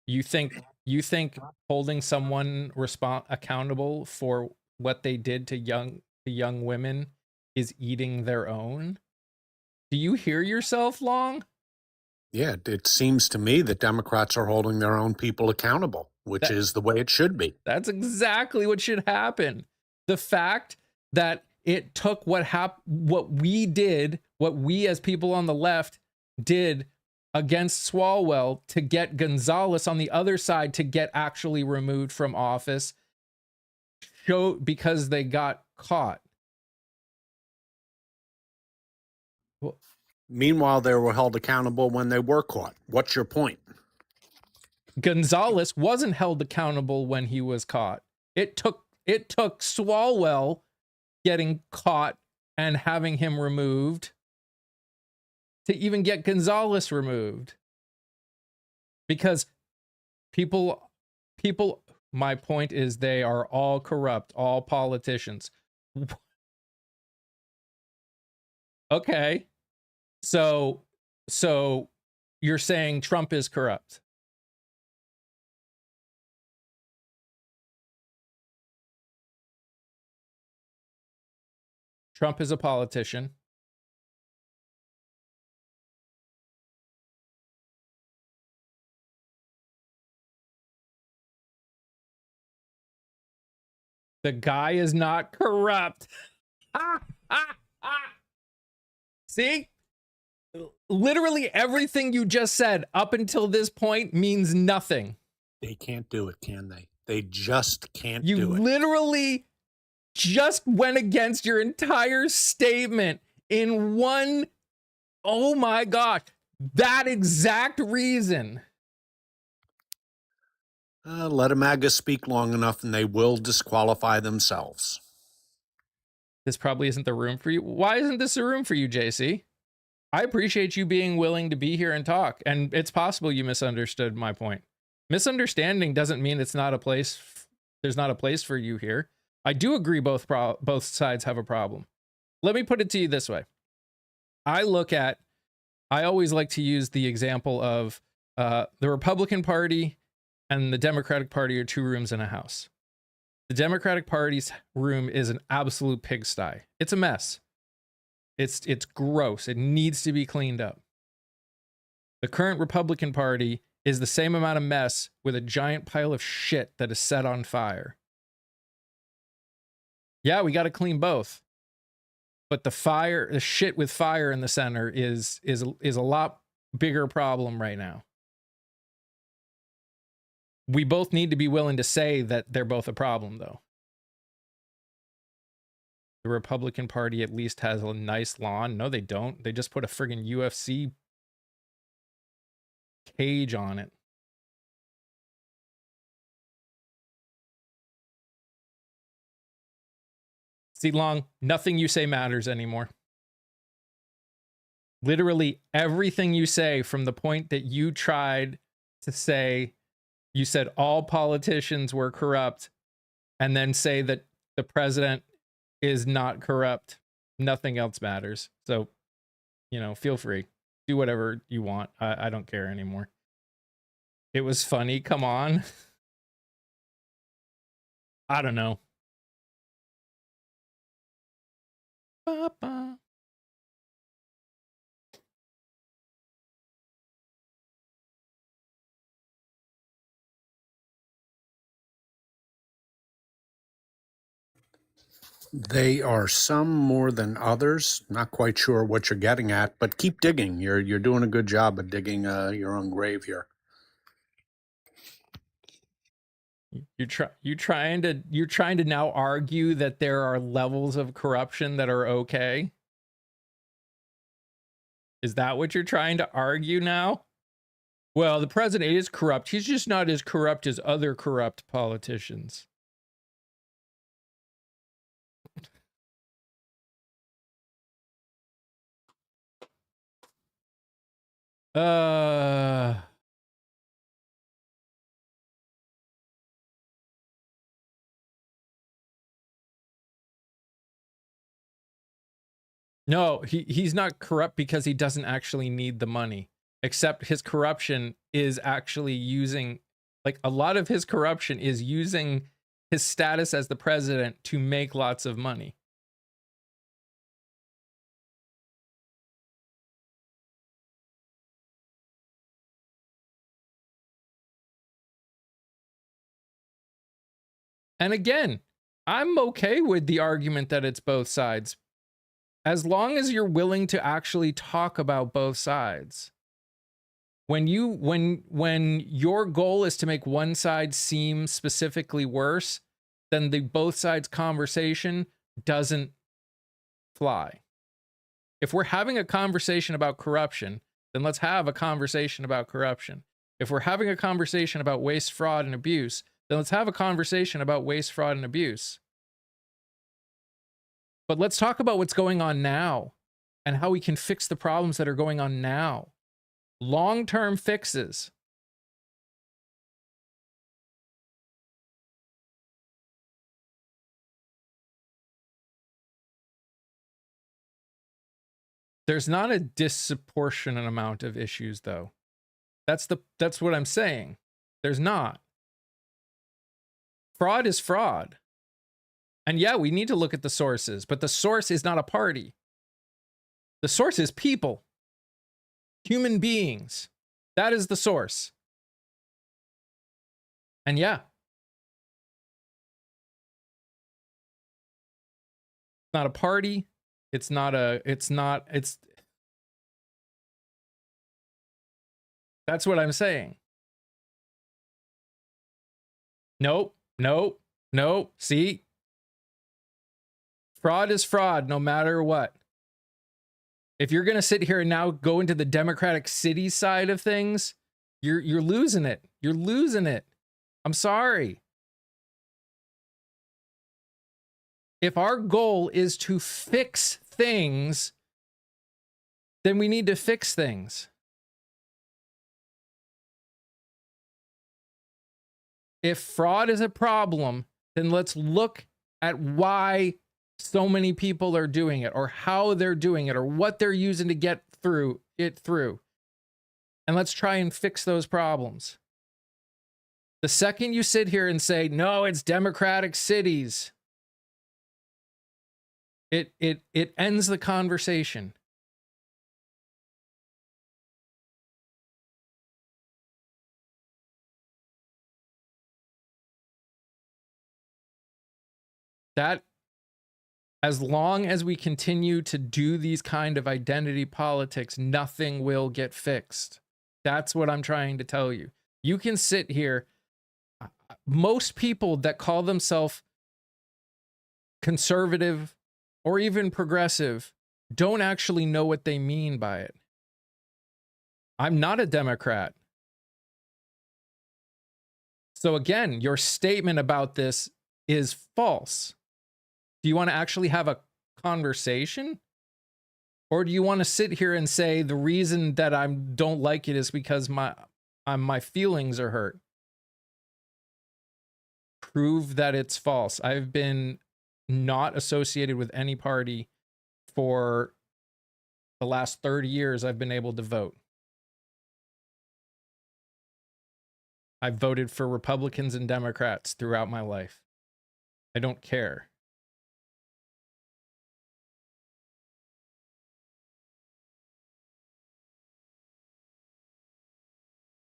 You think holding someone accountable for what they did to young women is eating their own? Do you hear yourself, Long? Yeah, it seems to me that Democrats are holding their own people accountable, which is the way it should be. That's exactly what should happen. The fact that it took what we as people on the left did against Swalwell to get Gonzalez on the other side to get actually removed from office, because they got caught. Well, meanwhile, they were held accountable when they were caught. What's your point? Gonzalez wasn't held accountable when he was caught. It took Swalwell getting caught and having him removed to even get Gonzalez removed. Because people, my point is, they are all corrupt, all politicians. Okay. So you're saying Trump is corrupt? Trump is a politician. The guy is not corrupt. See? Literally everything you just said up until this point means nothing. They can't do it, can they? They just can't You do it. literally just went against your entire statement in one. Oh my gosh. That exact reason. Let a MAGA speak long enough and they will disqualify themselves. This probably isn't the room for you. Why isn't this a room for you, JC? I appreciate you being willing to be here and talk. And it's possible you misunderstood my point. Misunderstanding doesn't mean it's not a place. There's not a place for you here. I do agree both sides have a problem. Let me put it to you this way. I always like to use the example of the Republican Party and the Democratic Party are two rooms in a house. The Democratic Party's room is an absolute pigsty. It's a mess. It's gross. It needs to be cleaned up. The current Republican Party is the same amount of mess with a giant pile of shit that is set on fire. Yeah, we got to clean both. But the shit with fire in the center is a lot bigger problem right now. We both need to be willing to say that they're both a problem, though. The Republican Party at least has a nice lawn. No, they don't. They just put a friggin' UFC cage on it. See, Long, nothing you say matters anymore. Literally everything you say from the point that you tried to say, you said all politicians were corrupt, and then say that the president is not corrupt. Nothing else matters. So, feel free. Do whatever you want. I don't care anymore. It was funny. Come on. I don't know. Ba-ba. They are some more than others. Not quite sure what you're getting at, but keep digging. You're doing a good job of digging your own grave here. You're trying to now argue that there are levels of corruption that are okay? Is that what you're trying to argue now? Well, the president is corrupt. He's just not as corrupt as other corrupt politicians. No, he's not corrupt because he doesn't actually need the money. Except his corruption is actually using, like, a lot of his corruption is using his status as the president to make lots of money. And again, I'm okay with the argument that it's both sides, as long as you're willing to actually talk about both sides. When your goal is to make one side seem specifically worse, then the both sides conversation doesn't fly. If we're having a conversation about corruption, then let's have a conversation about corruption. If we're having a conversation about waste, fraud, and abuse, then let's have a conversation about waste, fraud, and abuse. But let's talk about what's going on now and how we can fix the problems that are going on now. Long-term fixes. There's not a disproportionate amount of issues, though. That's what I'm saying. There's not. Fraud is fraud. And yeah, we need to look at the sources, but the source is not a party. The source is people. Human beings. That is the source. And yeah, not a party. It's not a, it's, that's what I'm saying. Nope, nope, nope. See? Fraud is fraud no matter what. If you're going to sit here and now go into the Democratic City side of things, you're losing it. You're losing it. I'm sorry. If our goal is to fix things, then we need to fix things. If fraud is a problem, then let's look at why so many people are doing it, or how they're doing it, or what they're using to get through it. And let's try and fix those problems. The second you sit here and say, no, it's democratic cities, it ends the conversation. That, as long as we continue to do these kind of identity politics, nothing will get fixed. That's what I'm trying to tell you. You can sit here. Most people that call themselves conservative or even progressive don't actually know what they mean by it. I'm not a Democrat. So again, your statement about this is false. Do you want to actually have a conversation? Or do you want to sit here and say the reason that I don't like it is because my feelings are hurt? Prove that it's false. I've been not associated with any party for the last 30 years I've been able to vote. I've voted for Republicans and Democrats throughout my life. I don't care.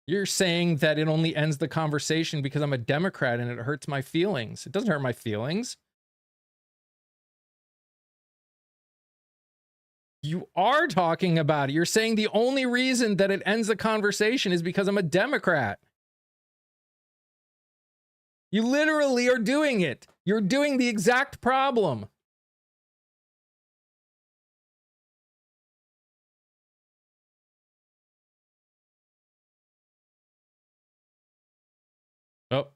You're saying that it only ends the conversation because I'm a Democrat and it hurts my feelings. It doesn't hurt my feelings. You are talking about it. You're saying the only reason that it ends the conversation is because I'm a Democrat. You literally are doing it. You're doing the exact problem. Oh,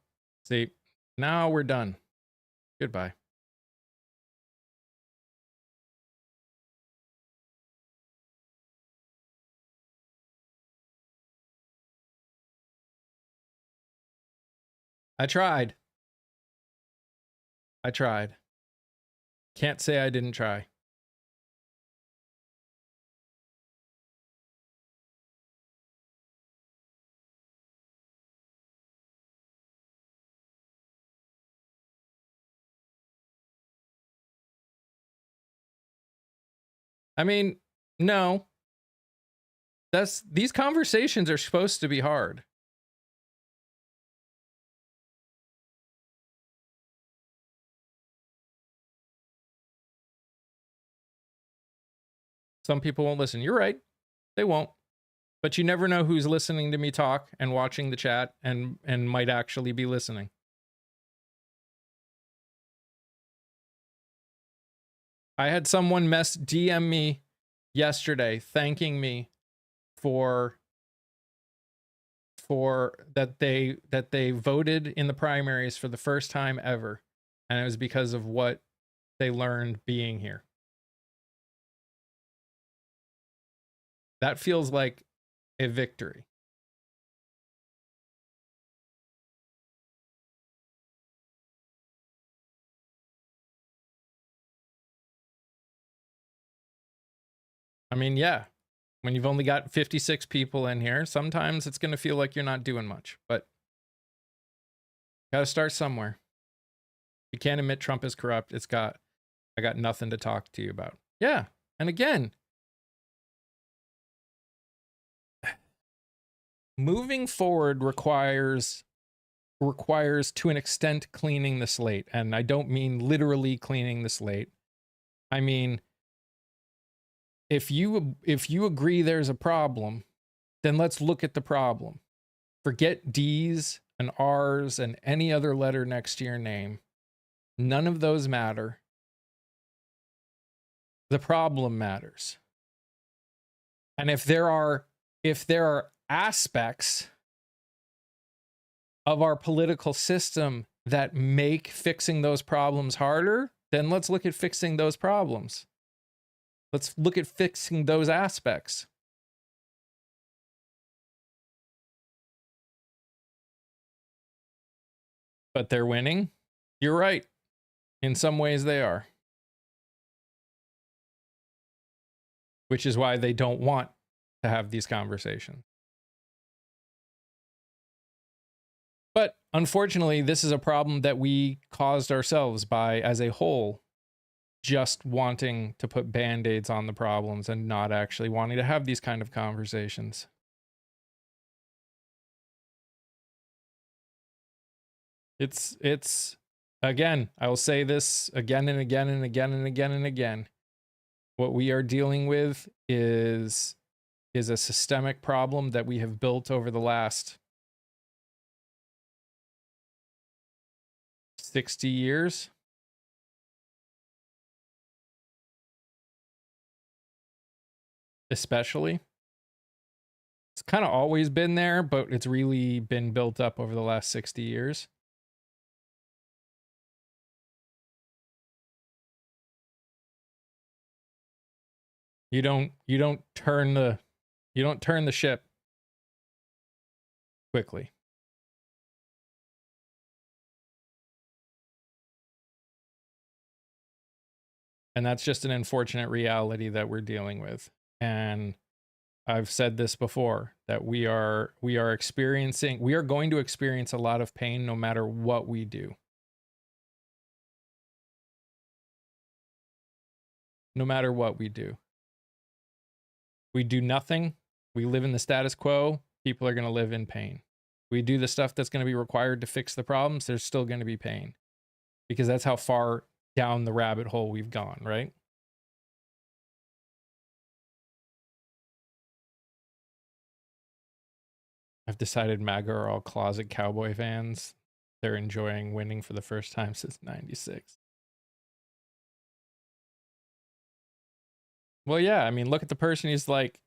see, now we're done. Goodbye. I tried. Can't say I didn't try. I mean, no. These conversations are supposed to be hard. Some people won't listen. You're right. They won't. But you never know who's listening to me talk and watching the chat and might actually be listening. I had someone DM me yesterday thanking me for that they voted in the primaries for the first time ever, and it was because of what they learned being here. That feels like a victory. I mean, yeah, when you've only got 56 people in here, sometimes it's going to feel like you're not doing much, but got to start somewhere. You can't admit Trump is corrupt. I got nothing to talk to you about. Yeah. And again, moving forward requires to an extent cleaning the slate. And I don't mean literally cleaning the slate. I mean, if you agree there's a problem, then let's look at the problem. Forget D's and R's and any other letter next to your name. None of those matter. The problem matters. And if there are aspects of our political system that make fixing those problems harder, then let's look at fixing those problems. Let's look at fixing those aspects. But they're winning. You're right. In some ways they are. Which is why they don't want to have these conversations. But unfortunately, this is a problem that we caused ourselves by, as a whole, just wanting to put band-aids on the problems and not actually wanting to have these kind of conversations. It's again, I will say this again and again and again and again and again. What we are dealing with is a systemic problem that we have built over the last 60 years. Especially. It's kind of always been there, but it's really been built up over the last 60 years. You don't turn the ship quickly. And that's just an unfortunate reality that we're dealing with. And I've said this before, that we are going to experience a lot of pain no matter what we do. No matter what we do. We do nothing. We live in the status quo. People are going to live in pain. We do the stuff that's going to be required to fix the problems. There's still going to be pain, because that's how far down the rabbit hole we've gone, right? I've decided MAGA are all closet cowboy fans. They're enjoying winning for the first time since '96. Well, yeah, I mean, look at the person. He's like,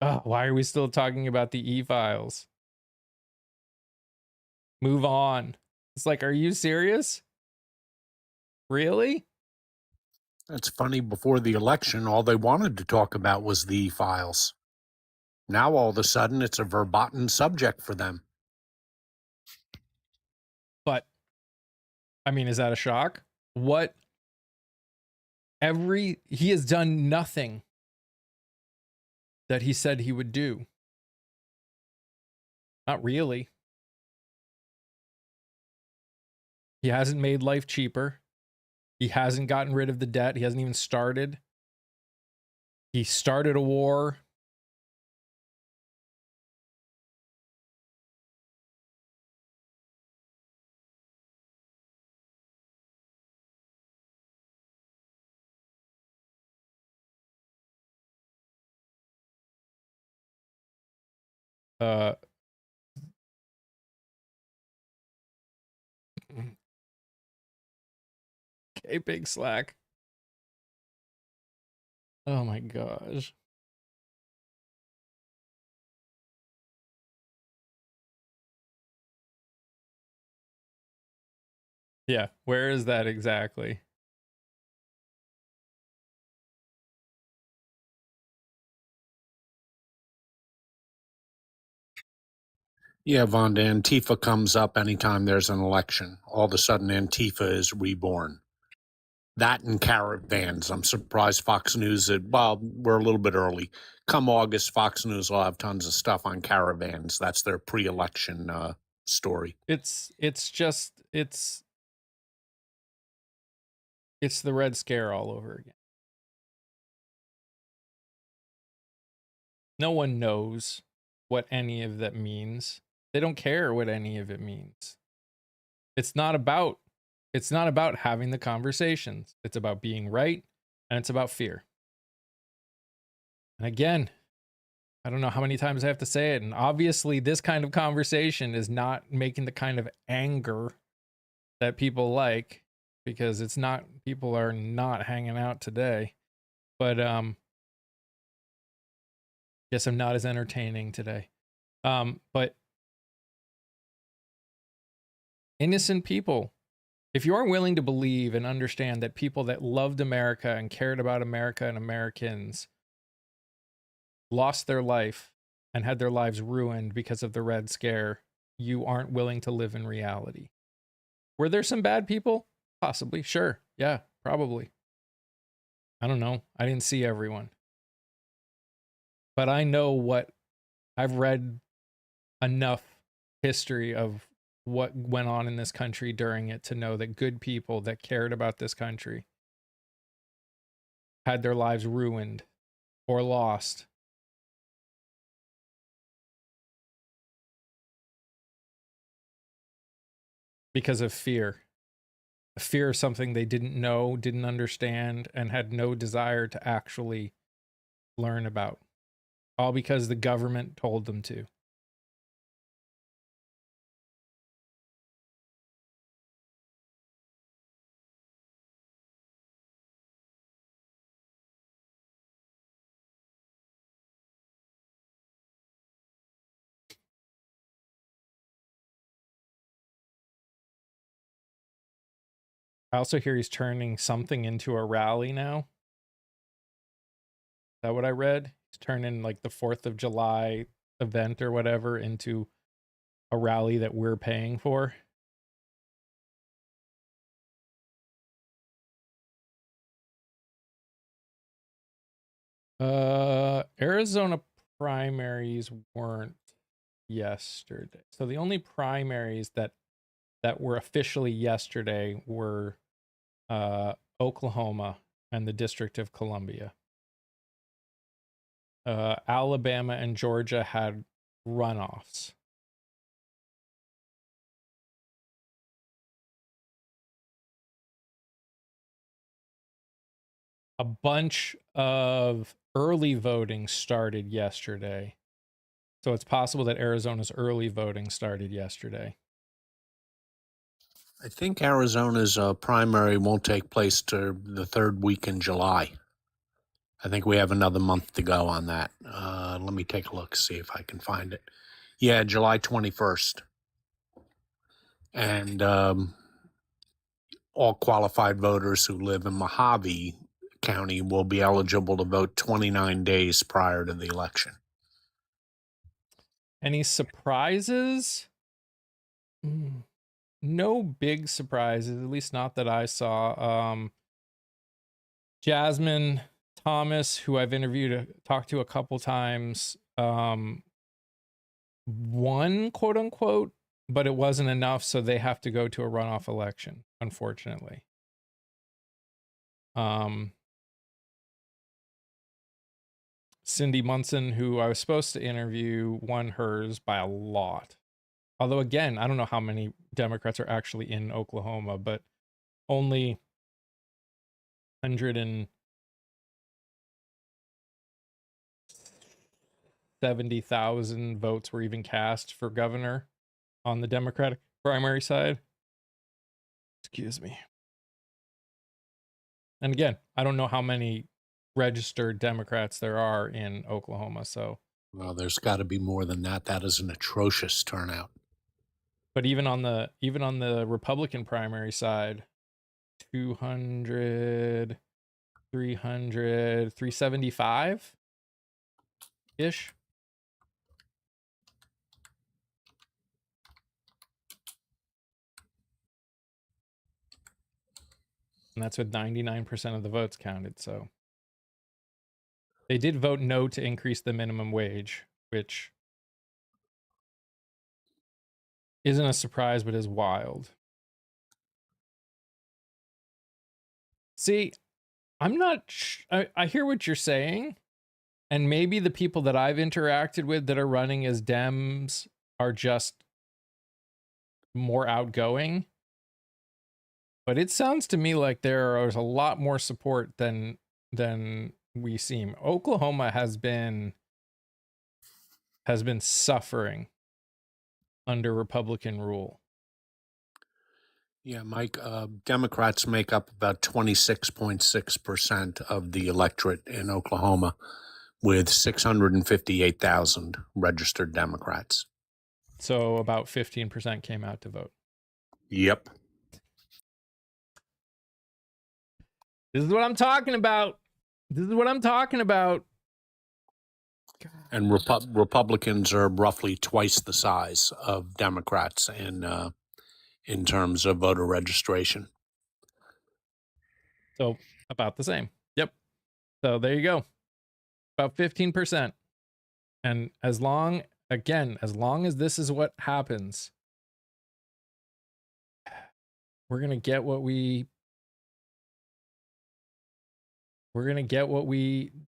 oh, why are we still talking about the e-files? Move on. It's like, are you serious? Really? It's funny, before the election, all they wanted to talk about was the files. Now, all of a sudden, it's a verboten subject for them. But, I mean, is that a shock? He has done nothing that he said he would do. Not really. He hasn't made life cheaper. He hasn't gotten rid of the debt. He hasn't even started. He started a war. Okay, big slack. Oh my gosh. Yeah, where is that exactly? Yeah, Vonda, Antifa comes up anytime there's an election. All of a sudden, Antifa is reborn. That and caravans. I'm surprised Fox News well, we're a little bit early. Come August, Fox News will have tons of stuff on caravans. That's their pre-election story. It's the Red Scare all over again. No one knows what any of that means. They don't care what any of it means. It's not about It's not about having the conversations. It's about being right, and it's about fear. And again, I don't know how many times I have to say it. And obviously, this kind of conversation is not making the kind of anger that people like, because it's not, people are not hanging out today. But guess I'm not as entertaining today. But innocent people, if you are willing to believe and understand that people that loved America and cared about America and Americans lost their life and had their lives ruined because of the Red Scare, you aren't willing to live in reality. Were there some bad people? Possibly. Sure. Yeah, probably. I don't know. I didn't see everyone. But I know what, I've read enough history of what went on in this country during it to know that good people that cared about this country had their lives ruined or lost because of fear. A fear of something they didn't know, didn't understand, and had no desire to actually learn about. All because the government told them to. I also hear he's turning something into a rally now. Is that what I read? He's turning like the 4th of July event or whatever into a rally that we're paying for. Arizona primaries weren't yesterday. So the only primaries that were officially yesterday were Oklahoma and the District of Columbia. Alabama and Georgia had runoffs. A bunch of early voting started yesterday. So it's possible that Arizona's early voting started yesterday. I think Arizona's primary won't take place to the third week in July. I think we have another month to go on that. Let me take a look, see if I can find it. Yeah, July 21st. And all qualified voters who live in Mojave County will be eligible to vote 29 days prior to the election. Any surprises? No big surprises, at least not that I saw. Jasmine Thomas, who I've talked to a couple times, won, quote unquote, but it wasn't enough, so they have to go to a runoff election, unfortunately. Cindy Munson, who I was supposed to interview, won hers by a lot. Although, again, I don't know how many Democrats are actually in Oklahoma, but only 170,000 votes were even cast for governor on the Democratic primary side. Excuse me. And again, I don't know how many registered Democrats there are in Oklahoma, so. Well, there's got to be more than that. That is an atrocious turnout. But even on the Republican primary side, 200, 300, 375 ish. And that's with 99% of the votes counted. So they did vote no to increase the minimum wage, which isn't a surprise, but is wild. See, I'm not, I hear what you're saying. And maybe the people that I've interacted with that are running as Dems are just more outgoing. But it sounds to me like there is a lot more support than we seem. Oklahoma has been suffering under Republican rule. Yeah, Mike, Democrats make up about 26.6% of the electorate in Oklahoma, with 658,000 registered Democrats. So about 15% came out to vote. Yep. This is what I'm talking about. This is what I'm talking about. And Republicans are roughly twice the size of Democrats in terms of voter registration. So about the same. Yep. So there you go. About 15%. And as long as this is what happens, we're going to get what we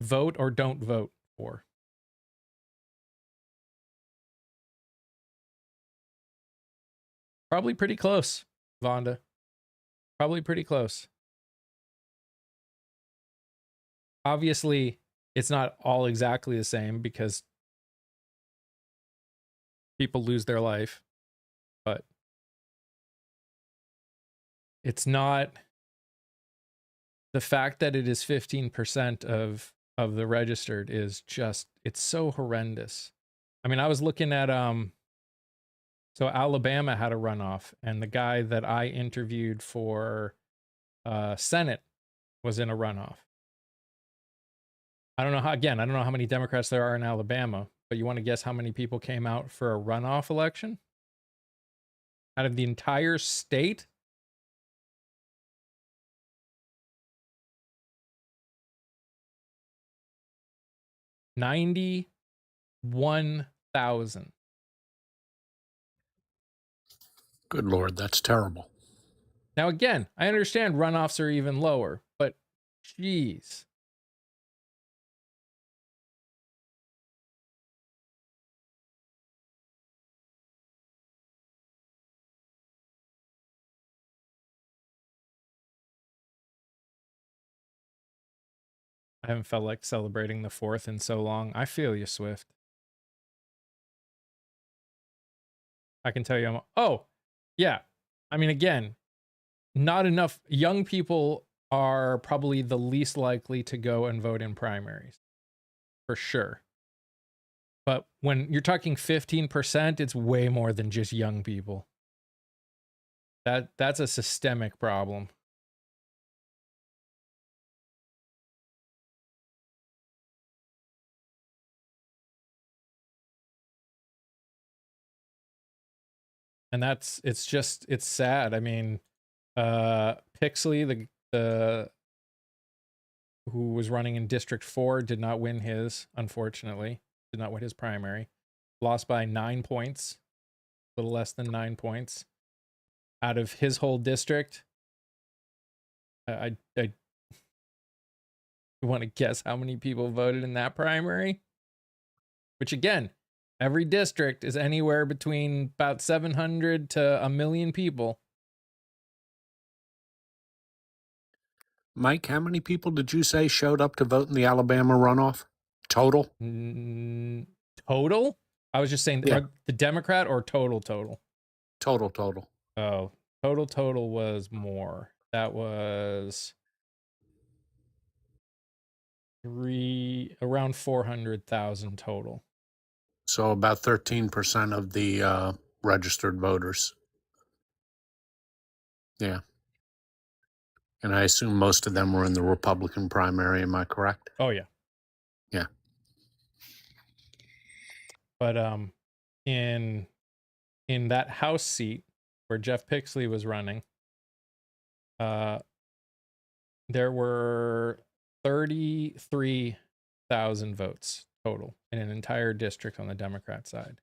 vote or don't vote for. Probably pretty close, Vonda. Probably pretty close. Obviously, it's not all exactly the same because people lose their life, but it's not the fact that it is 15% of the registered is just, it's so horrendous. I mean, I was looking at so Alabama had a runoff, and the guy that I interviewed for Senate was in a runoff. I don't know how many Democrats there are in Alabama, but you want to guess how many people came out for a runoff election? Out of the entire state? $91,000. Good Lord, that's terrible. Now, again, I understand runoffs are even lower, but geez. I haven't felt like celebrating the 4th in so long. I feel you, Swift. I can tell you, yeah. I mean, again, not enough young people are probably the least likely to go and vote in primaries, for sure. But when you're talking 15%, it's way more than just young people. That's a systemic problem. And it's sad. I mean, Pixley, the who was running in District 4 did not win his, unfortunately. Did not win his primary. Lost by 9 points. A little less than 9 points. Out of his whole district, I want to guess how many people voted in that primary? Which again, every district is anywhere between about 700 to a million people. Mike, how many people did you say showed up to vote in the Alabama runoff? Total? Total? I was just saying, Yeah. the Democrat or total? Total. Oh, total was more. That was around 400,000 total. So about 13% of the registered voters. Yeah. And I assume most of them were in the Republican primary. Am I correct? Oh yeah. Yeah. But in that House seat where Jeff Pixley was running, there were 33,000 votes total in an entire district on the Democrat side.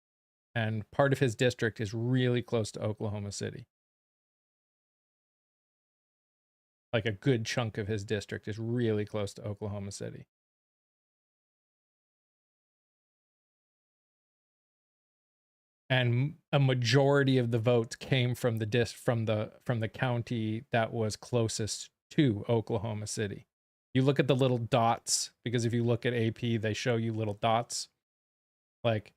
And part of his district is really close to Oklahoma City. Like a good chunk of his district is really close to Oklahoma City. and a majority of the votes came from the county that was closest to Oklahoma City. You look at the little dots, because if you look at AP, they show you little dots, like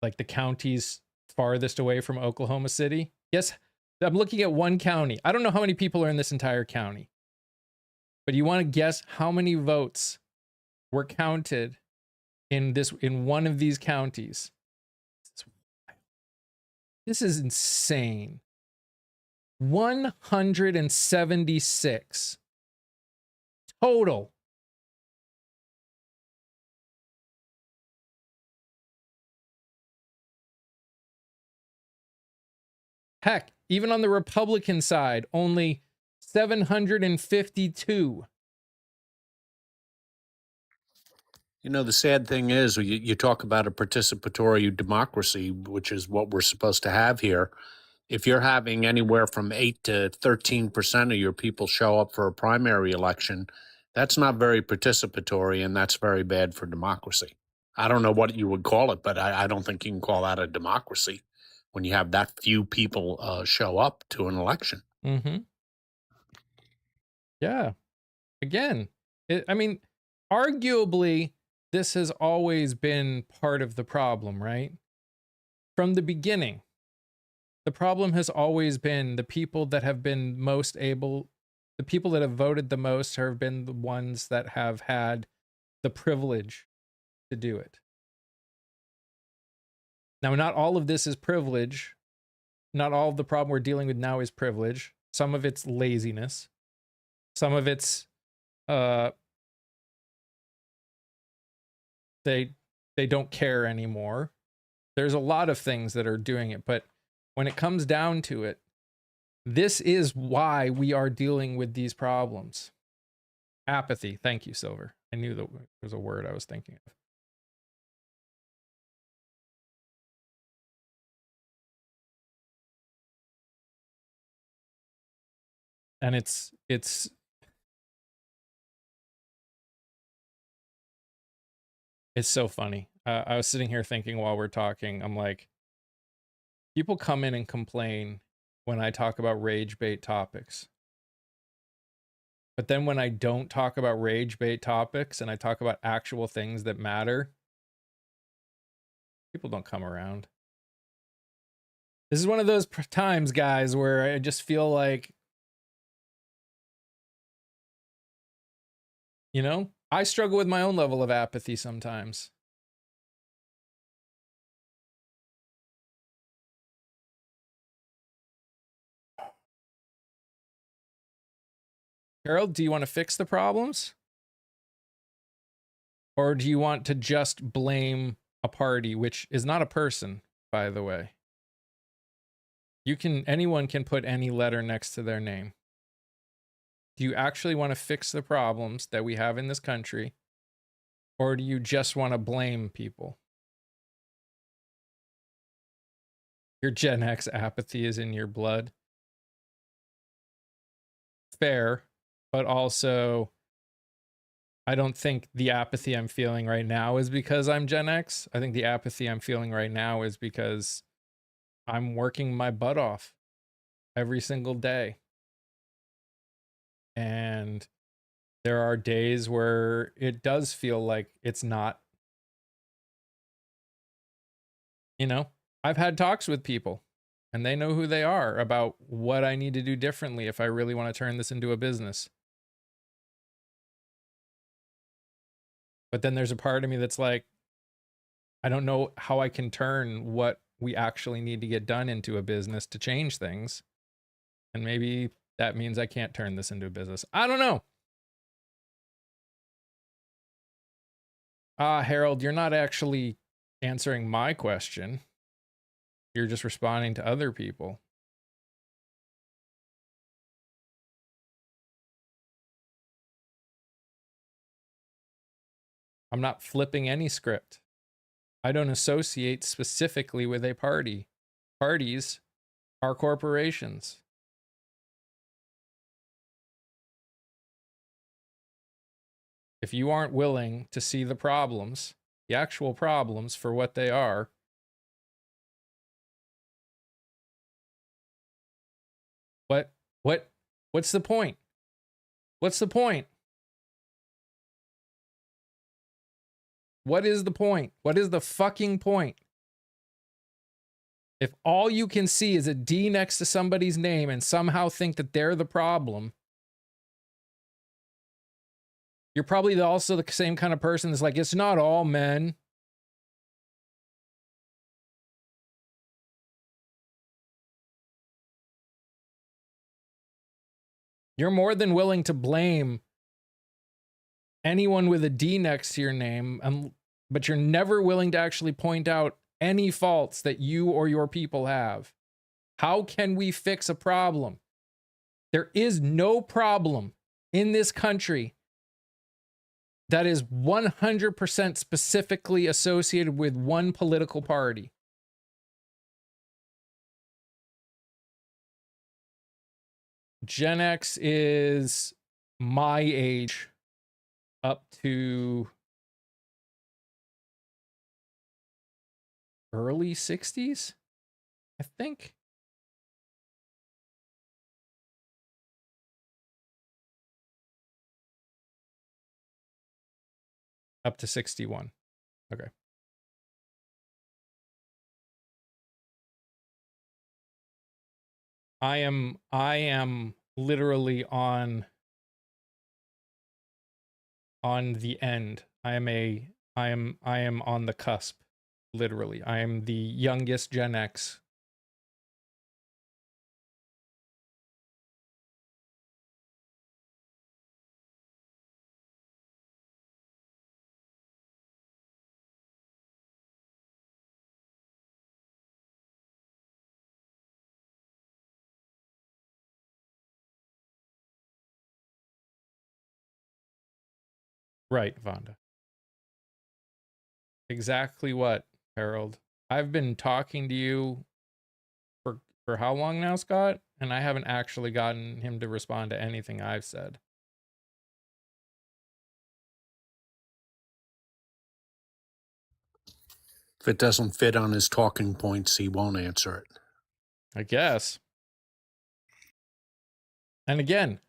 the counties farthest away from Oklahoma City. Yes, I'm looking at one county. I don't know how many people are in this entire county, but you want to guess how many votes were counted in one of these counties? This is insane. 176 total. Heck, even on the Republican side, only 752. You know, the sad thing is, you talk about a participatory democracy, which is what we're supposed to have here. If you're having anywhere from 8 to 13% of your people show up for a primary election, that's not very participatory, and that's very bad for democracy. I don't know what you would call it, but I don't think you can call that a democracy when you have that few people show up to an election. Mm-hmm. Yeah. Again, I mean, arguably, this has always been part of the problem, right? From the beginning, the problem has always been the people that have been most able, the people that have voted the most have been the ones that have had the privilege to do it. Now, not all of this is privilege. Not all of the problem we're dealing with now is privilege. Some of it's laziness. Some of it's they don't care anymore. There's a lot of things that are doing it, but when it comes down to it, this is why we are dealing with these problems. Apathy. Thank you, Silver. I knew that was a word I was thinking of. And it's so funny. I was sitting here thinking while we're talking, I'm like, people come in and complain when I talk about rage bait topics. But then when I don't talk about rage bait topics and I talk about actual things that matter, people don't come around. This is one of those times, guys, where I just feel like, you know, I struggle with my own level of apathy sometimes. Harold, do you want to fix the problems? Or do you want to just blame a party, which is not a person, by the way? Anyone can put any letter next to their name. Do you actually want to fix the problems that we have in this country? Or do you just want to blame people? Your Gen X apathy is in your blood. Fair, but also, I don't think the apathy I'm feeling right now is because I'm Gen X. I think the apathy I'm feeling right now is because I'm working my butt off every single day. And there are days where it does feel like it's not. You know, I've had talks with people and they know who they are about what I need to do differently if I really want to turn this into a business. But then there's a part of me that's like, I don't know how I can turn what we actually need to get done into a business to change things. And maybe that means I can't turn this into a business. I don't know. Harold, you're not actually answering my question. You're just responding to other people. I'm not flipping any script. I don't associate specifically with a party. Parties are corporations. If you aren't willing to see the problems, the actual problems for what they are, What's the point? What's the point? What is the point? What is the fucking point? If all you can see is a D next to somebody's name and somehow think that they're the problem, you're probably also the same kind of person that's like, it's not all men. You're more than willing to blame anyone with a D next to your name, but you're never willing to actually point out any faults that you or your people have. How can we fix a problem? There is no problem in this country that is 100% specifically associated with one political party. Gen X is my age up to early 60s, I think. Up to 61. Okay. I am literally on the end. I am on the cusp, literally. I am the youngest Gen X. Right, Vonda. Exactly what, Harold? I've been talking to you for how long now, Scott? And I haven't actually gotten him to respond to anything I've said. If it doesn't fit on his talking points, he won't answer it. I guess. And again,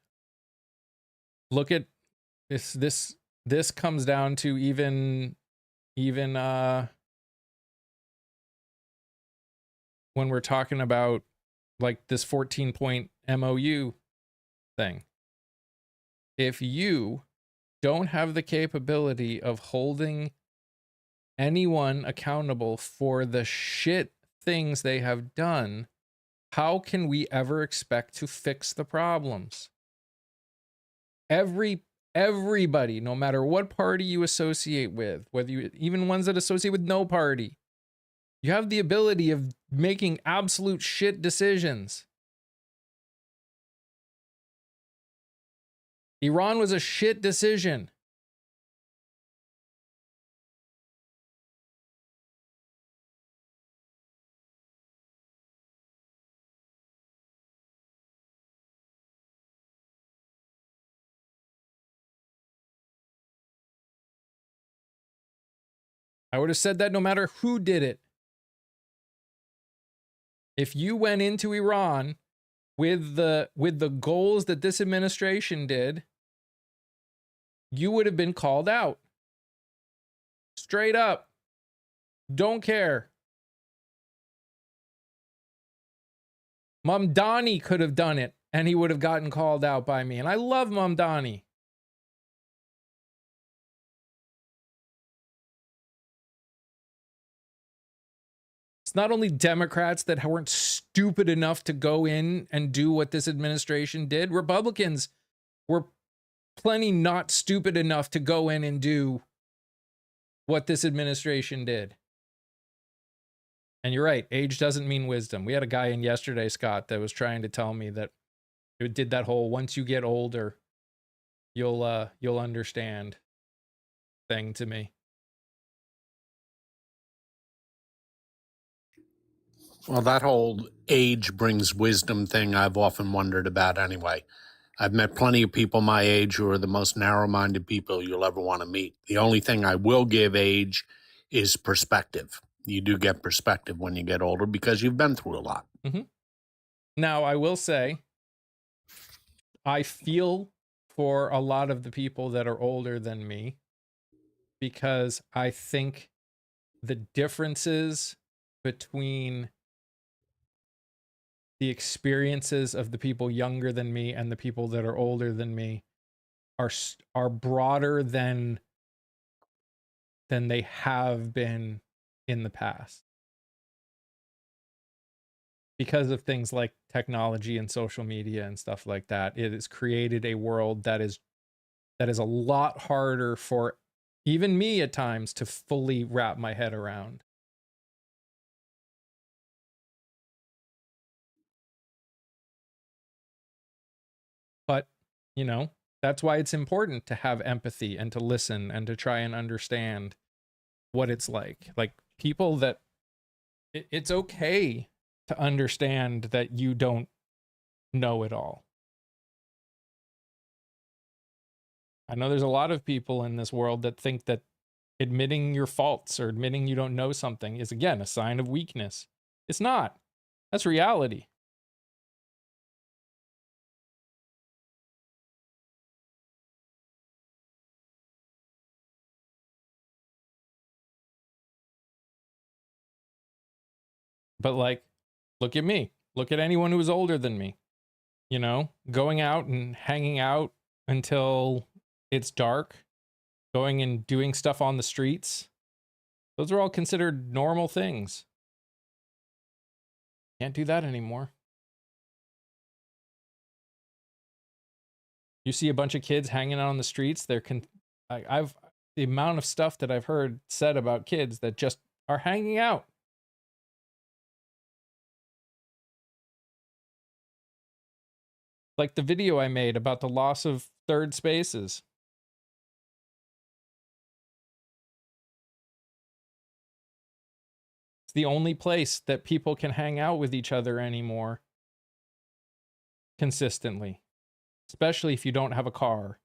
look at this comes down to even when we're talking about like this 14-point MOU thing. If you don't have the capability of holding anyone accountable for the shit things they have done, how can we ever expect to fix the problems? Everybody, no matter what party you associate with, whether you even ones that associate with no party, you have the ability of making absolute shit decisions. Iran was a shit decision. I would have said that no matter who did it. If you went into Iran with the goals that this administration did, you would have been called out. Straight up. Don't care. Mamdani could have done it, and he would have gotten called out by me. And I love Mamdani. It's not only Democrats that weren't stupid enough to go in and do what this administration did. Republicans were plenty not stupid enough to go in and do what this administration did. And you're right, age doesn't mean wisdom. We had a guy in yesterday, Scott, that was trying to tell me that it did that whole once you get older, you'll understand thing to me. Well, that whole age brings wisdom thing I've often wondered about anyway. I've met plenty of people my age who are the most narrow-minded people you'll ever want to meet. The only thing I will give age is perspective. You do get perspective when you get older because you've been through a lot. Mm-hmm. Now, I will say, I feel for a lot of the people that are older than me, because I think the differences between the experiences of the people younger than me and the people that are older than me are broader than they have been in the past, because of things like technology and social media and stuff like that. It has created a world that is a lot harder for even me at times to fully wrap my head around. But, you know, that's why it's important to have empathy and to listen and to try and understand what it's like. Like, people that it's okay to understand that you don't know it all. I know there's a lot of people in this world that think that admitting your faults or admitting you don't know something is, again, a sign of weakness. It's not. That's reality. But, like, look at me. Look at anyone who is older than me. You know, going out and hanging out until it's dark, going and doing stuff on the streets. Those are all considered normal things. Can't do that anymore. You see a bunch of kids hanging out on the streets, I've the amount of stuff that I've heard said about kids that just are hanging out. Like the video I made about the loss of third spaces. It's the only place that people can hang out with each other anymore consistently, especially if you don't have a car.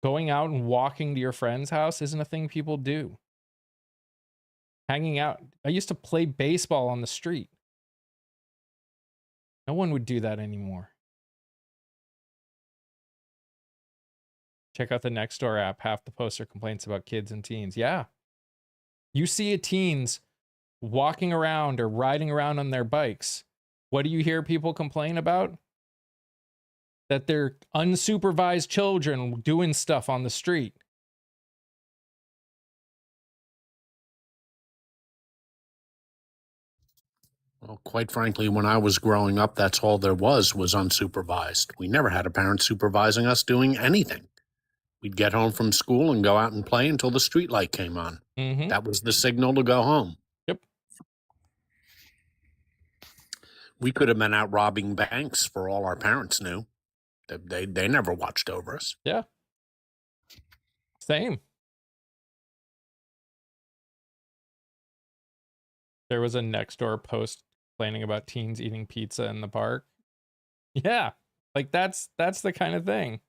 Going out and walking to your friend's house isn't a thing people do. Hanging out. I used to play baseball on the street. No one would do that anymore. Check out the Nextdoor app. Half the posts are complaints about kids and teens. Yeah. You see a teens walking around or riding around on their bikes. What do you hear people complain about? That they're unsupervised children doing stuff on the street. Well, quite frankly, when I was growing up, that's all there was unsupervised. We never had a parent supervising us doing anything. We'd get home from school and go out and play until the street light came on. Mm-hmm. That was the signal to go home. Yep. We could have been out robbing banks for all our parents knew. They never watched over us. Yeah. Same. There was a Nextdoor post complaining about teens eating pizza in the park. Yeah. Like that's the kind of thing.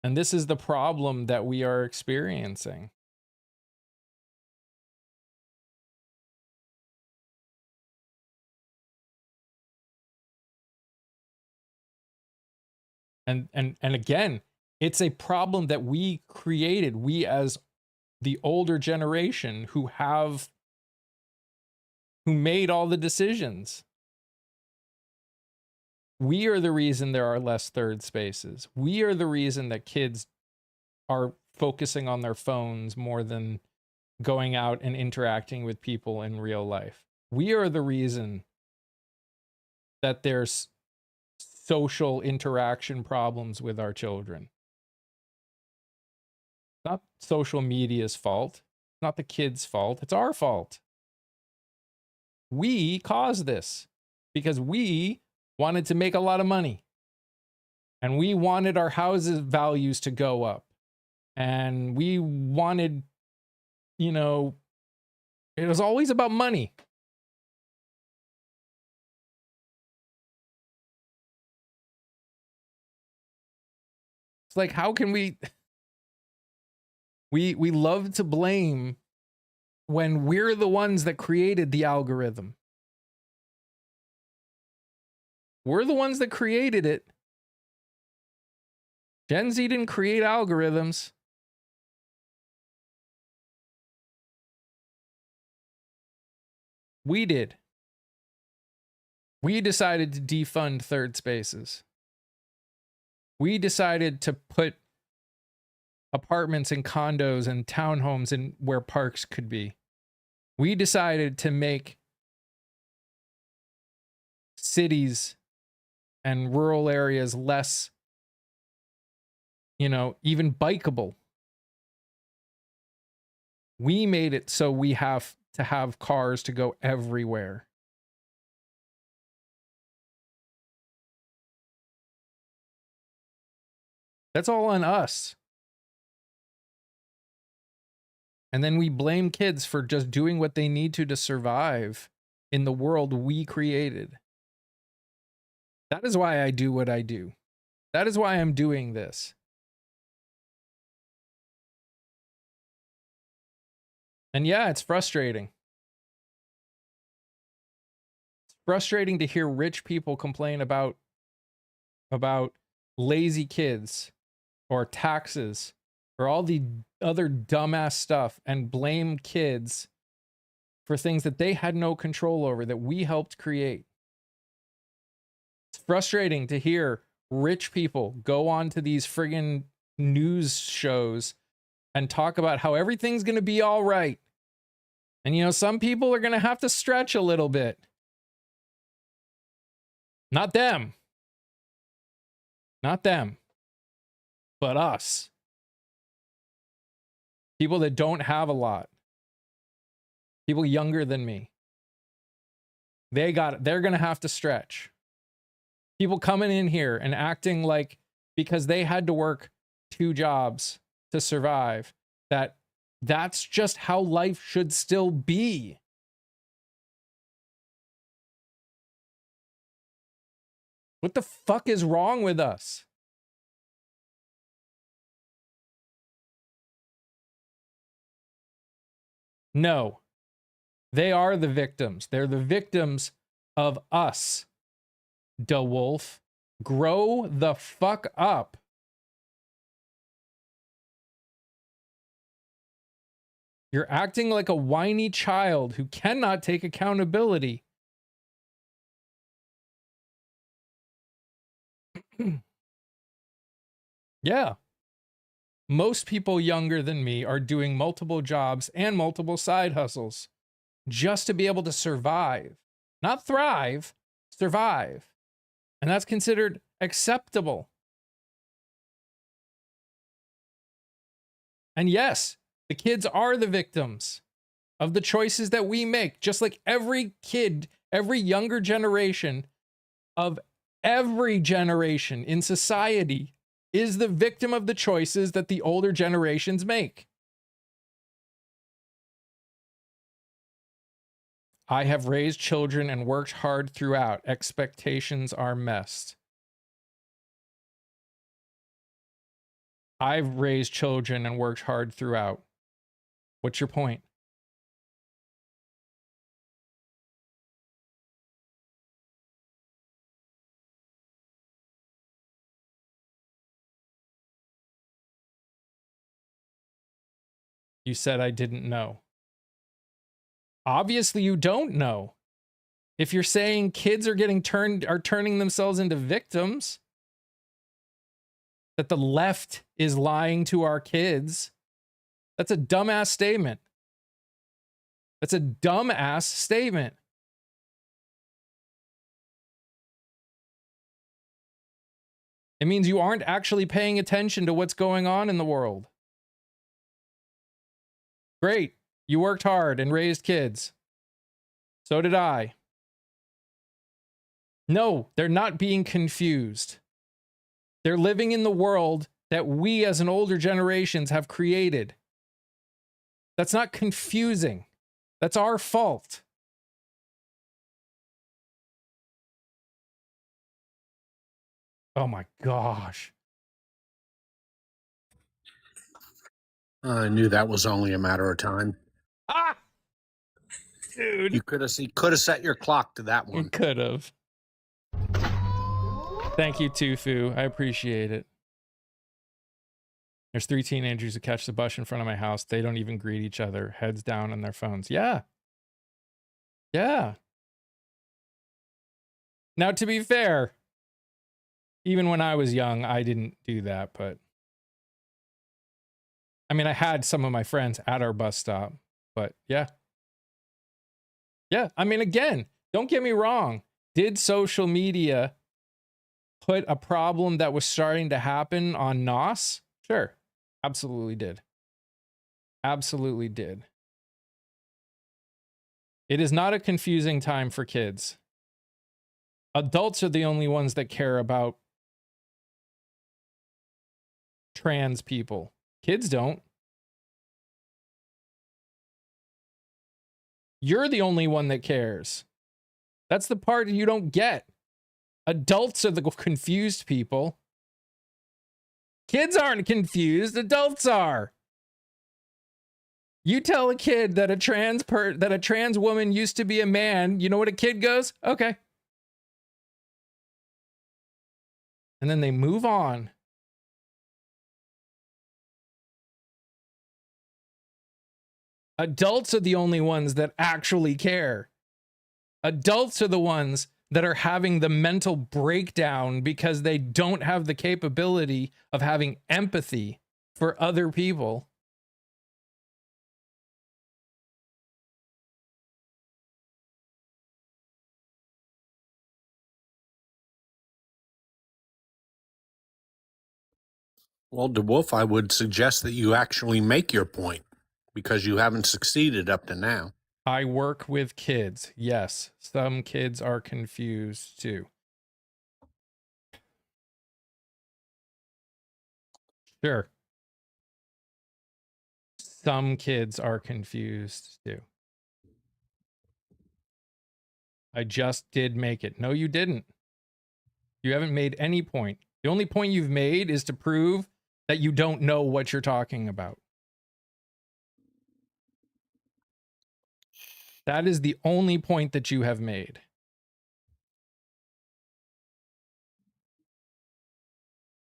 And this is the problem that we are experiencing. And again, it's a problem that we created, we as the older generation who made all the decisions. We are the reason there are less third spaces. We are the reason that kids are focusing on their phones more than going out and interacting with people in real life. We are the reason that there's social interaction problems with our children. It's not social media's fault. It's not the kids' fault. It's our fault. We caused this because we wanted to make a lot of money. And we wanted our houses values to go up. And we wanted, you know, it was always about money. It's like, how can we We love to blame when we're the ones that created the algorithm. We're the ones that created it. Gen Z didn't create algorithms. We did. We decided to defund third spaces. We decided to put apartments and condos and townhomes in where parks could be. We decided to make cities and rural areas less, even bikeable. We made it so we have to have cars to go everywhere. That's all on us. And then we blame kids for just doing what they need to survive in the world we created. That is why I do what I do. That is why I'm doing this. And yeah, it's frustrating. It's frustrating to hear rich people complain about lazy kids or taxes or all the other dumbass stuff and blame kids for things that they had no control over that we helped create. It's frustrating to hear rich people go on to these friggin' news shows and talk about how everything's going to be all right. And some people are going to have to stretch a little bit. Not them. Not them. But us. People that don't have a lot. People younger than me. They're going to have to stretch. People coming in here and acting like because they had to work 2 jobs to survive, that's just how life should still be. What the fuck is wrong with us? No. They are the victims. They're the victims of us. DeWolf, grow the fuck up. You're acting like a whiny child who cannot take accountability. Yeah. Most people younger than me are doing multiple jobs and multiple side hustles just to be able to survive. Not thrive, survive. And that's considered acceptable. And yes, the kids are the victims of the choices that we make, just like every kid, every younger generation of every generation in society is the victim of the choices that the older generations make. I have raised children and worked hard throughout. Expectations are messed. I've raised children and worked hard throughout. What's your point? You said I didn't know. Obviously, you don't know. If you're saying kids are turning themselves into victims, that the left is lying to our kids, that's a dumbass statement. That's a dumbass statement. It means you aren't actually paying attention to what's going on in the world. Great. You worked hard and raised kids. So did I. No, they're not being confused. They're living in the world that we as an older generations have created. That's not confusing. That's our fault. Oh my gosh. I knew that was only a matter of time. Ah, dude. You could have set your clock to that You one. could have. Thank you, Tufu. I appreciate it. There's 3 teenagers who catch the bus in front of my house. They don't even greet each other, heads down on their phones. Yeah. Yeah. Now, to be fair, even when I was young, I didn't do that, but I mean, I had some of my friends at our bus stop, but yeah. Yeah. I mean, again, don't get me wrong. Did social media put a problem that was starting to happen on NOS? Sure. Absolutely did. Absolutely did. It is not a confusing time for kids. Adults are the only ones that care about trans people. Kids don't. You're the only one that cares. That's the part you don't get. Adults are the confused people. Kids aren't confused. Adults are. You tell a kid that a trans woman used to be a man, you know what a kid goes? Okay. And then they move on. Adults are the only ones that actually care. Adults are the ones that are having the mental breakdown because they don't have the capability of having empathy for other people. Well, DeWolf, I would suggest that you actually make your point because you haven't succeeded up to now. I work with kids. Yes, some kids are confused too. Sure. Some kids are confused too. I just did make it. No, you didn't. You haven't made any point. The only point you've made is to prove that you don't know what you're talking about. That is the only point that you have made.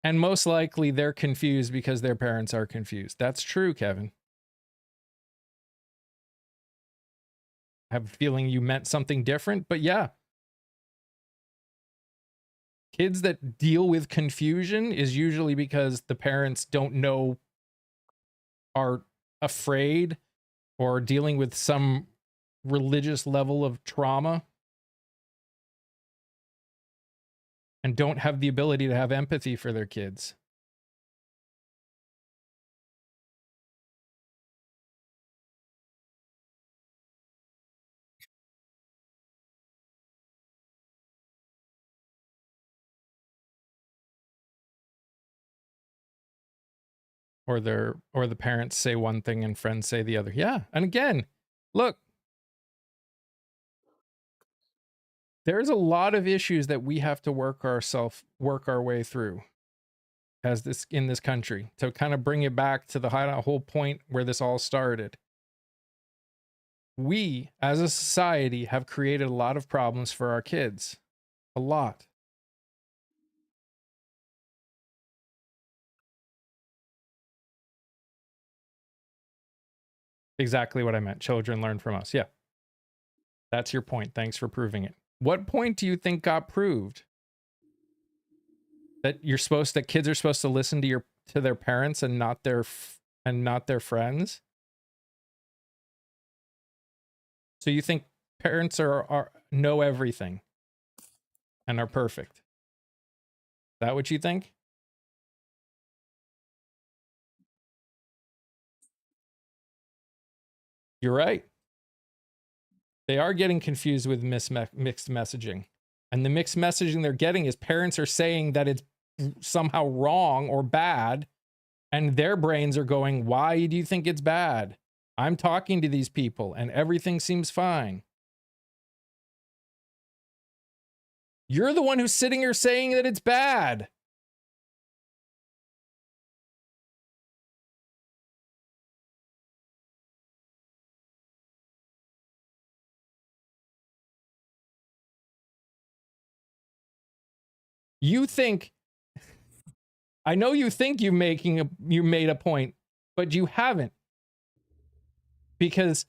And most likely they're confused because their parents are confused. That's true, Kevin. I have a feeling you meant something different, but yeah. Kids that deal with confusion is usually because the parents don't know, are afraid, or dealing with some religious level of trauma and don't have the ability to have empathy for their kids. Or the parents say one thing and friends say the other. Yeah. And again, look, there's a lot of issues that we have to work our way through as this in this country to kind of bring it back to the whole point where this all started. We as a society have created a lot of problems for our kids. A lot. Exactly what I meant. Children learn from us. Yeah. That's your point. Thanks for proving it. What point do you think got proved? That kids are supposed to listen to their parents and not their friends? So you think parents are know everything and are perfect? Is that what you think? You're right. They are getting confused with mixed messaging. And the mixed messaging they're getting is parents are saying that it's somehow wrong or bad. And their brains are going, why do you think it's bad? I'm talking to these people and everything seems fine. You're the one who's sitting here saying that it's bad. You think, I know you think you made a point, but you haven't, because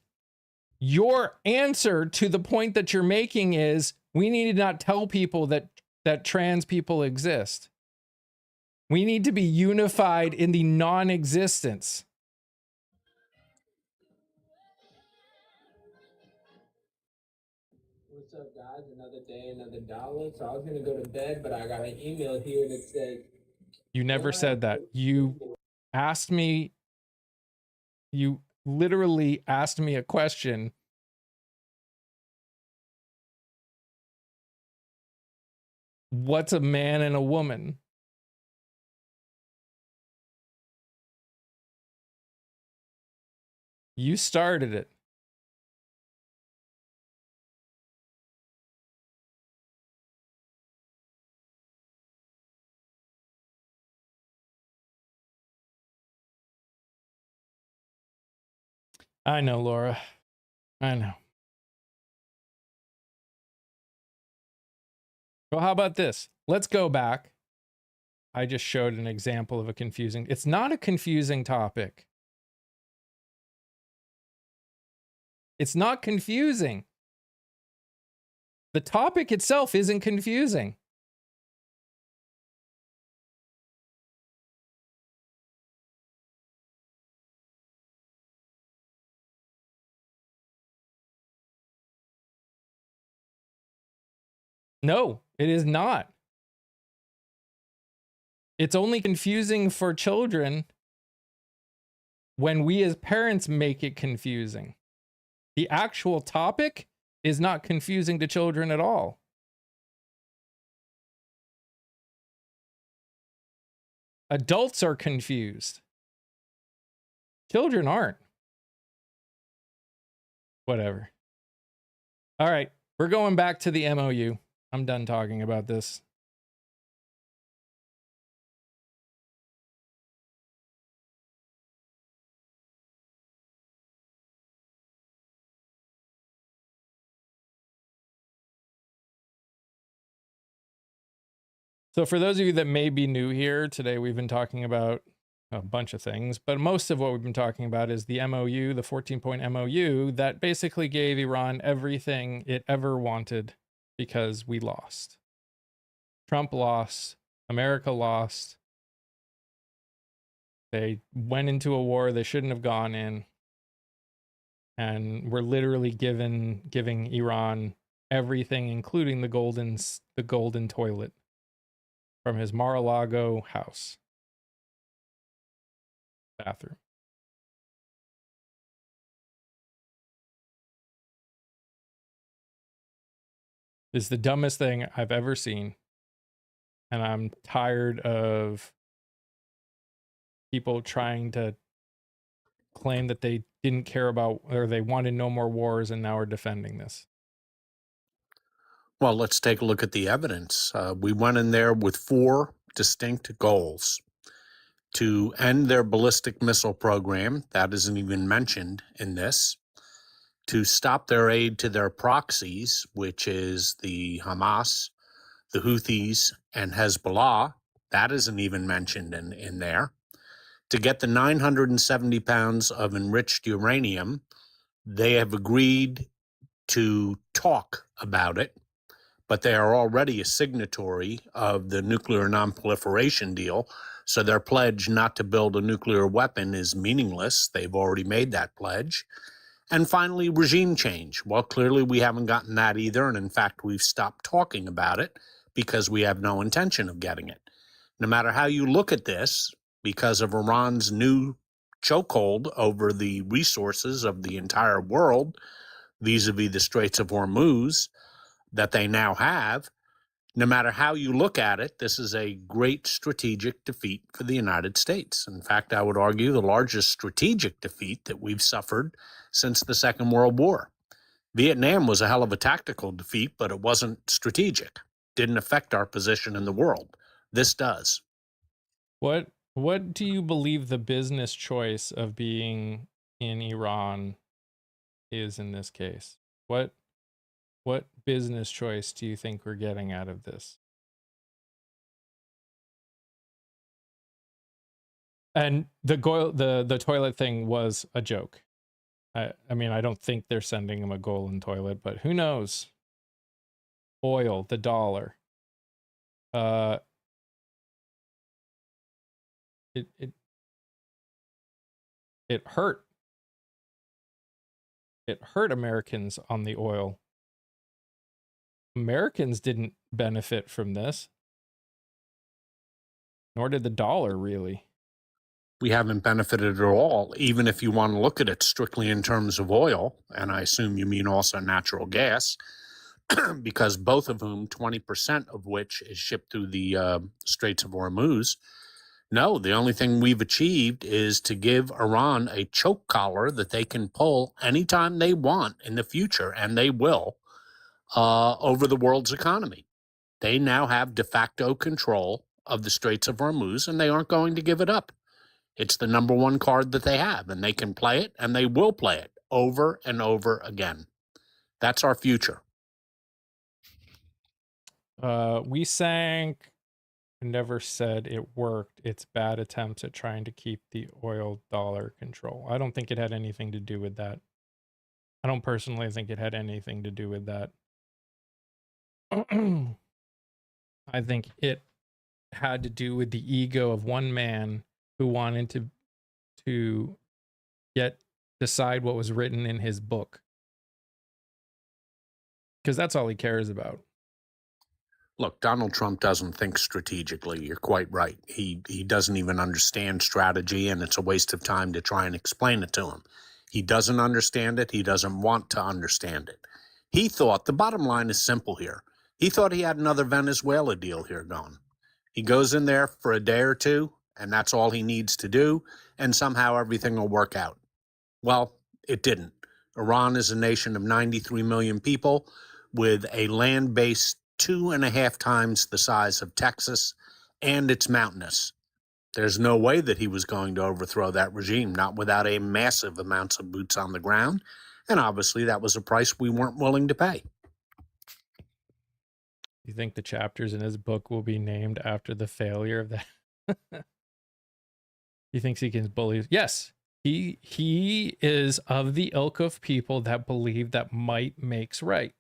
your answer to the point that you're making is we need to not tell people that trans people exist. We need to be unified in the non-existence. What's up, guys? Another day, another dollar. So I was gonna go to bed, but I got an email here that said You never said that. You asked me, you literally asked me a question. What's a man and a woman? You started it. I know, Laura. I know. Well, how about this? Let's go back. I just showed an example of a confusing. It's not a confusing topic. It's not confusing. The topic itself isn't confusing. No, it is not. It's only confusing for children when we as parents make it confusing. The actual topic is not confusing to children at all. Adults are confused. Children aren't. Whatever. All right, we're going back to the MOU. I'm done talking about this. So for those of you that may be new here, today we've been talking about a bunch of things, but most of what we've been talking about is the MOU, the 14-point MOU that basically gave Iran everything it ever wanted because we lost. Trump lost, America lost. They went into a war they shouldn't have gone in. And we're literally giving Iran everything, including the golden toilet from his Mar-a-Lago house bathroom. It's the dumbest thing I've ever seen. And I'm tired of people trying to claim that they didn't care about, or they wanted no more wars, and now are defending this. Well, let's take a look at the evidence. We went in there with 4 distinct goals: to end their ballistic missile program, that isn't even mentioned in this; to stop their aid to their proxies, which is the Hamas, the Houthis, and Hezbollah, that isn't even mentioned in there; to get the 970 pounds of enriched uranium. They have agreed to talk about it, but they are already a signatory of the nuclear nonproliferation deal, so their pledge not to build a nuclear weapon is meaningless. They've already made that pledge. And finally, regime change. Well, clearly we haven't gotten that either, and in fact, we've stopped talking about it because we have no intention of getting it. No matter how you look at this, because of Iran's new chokehold over the resources of the entire world, vis-a-vis the Straits of Hormuz that they now have, no matter how you look at it, this is a great strategic defeat for the United States. In fact, I would argue the largest strategic defeat that we've suffered since the Second World War. Vietnam was a hell of a tactical defeat, but it wasn't strategic. Didn't affect our position in the world. This does. What do you believe the business choice of being in Iran is in this case? What business choice do you think we're getting out of this? And the toilet thing was a joke. I mean, I don't think they're sending him a golden toilet, but who knows? Oil, the dollar. It hurt. It hurt Americans on the oil. Americans didn't benefit from this, nor did the dollar really. We haven't benefited at all, even if you want to look at it strictly in terms of oil, and I assume you mean also natural gas, because both of whom, 20% of which is shipped through the Straits of Hormuz. No, the only thing we've achieved is to give Iran a choke collar that they can pull anytime they want in the future, and they will, over the world's economy. They now have de facto control of the Straits of Hormuz, and they aren't going to give it up. It's the number one card that they have, and they can play it, and they will play it over and over again. That's our future. We sank. Never said it worked. It's bad attempts at trying to keep the oil dollar control. I don't think it had anything to do with that. I don't personally think it had anything to do with that. I think it had to do with the ego of one man who wanted to decide what was written in his book. Because that's all he cares about. Look, Donald Trump doesn't think strategically. You're quite right. He doesn't even understand strategy, and it's a waste of time to try and explain it to him. He doesn't understand it. He doesn't want to understand it. He thought, the bottom line is simple here. He thought he had another Venezuela deal here going. He goes in there for a day or two, and that's all he needs to do, and somehow everything will work out. Well, it didn't. Iran is a nation of 93 million people with a land base 2.5 times the size of Texas, and it's mountainous. There's no way that he was going to overthrow that regime, not without a massive amounts of boots on the ground. And obviously that was a price we weren't willing to pay. You think the chapters in his book will be named after the failure of that? He thinks he can bully. Yes, he is of the ilk of people that believe that might makes right.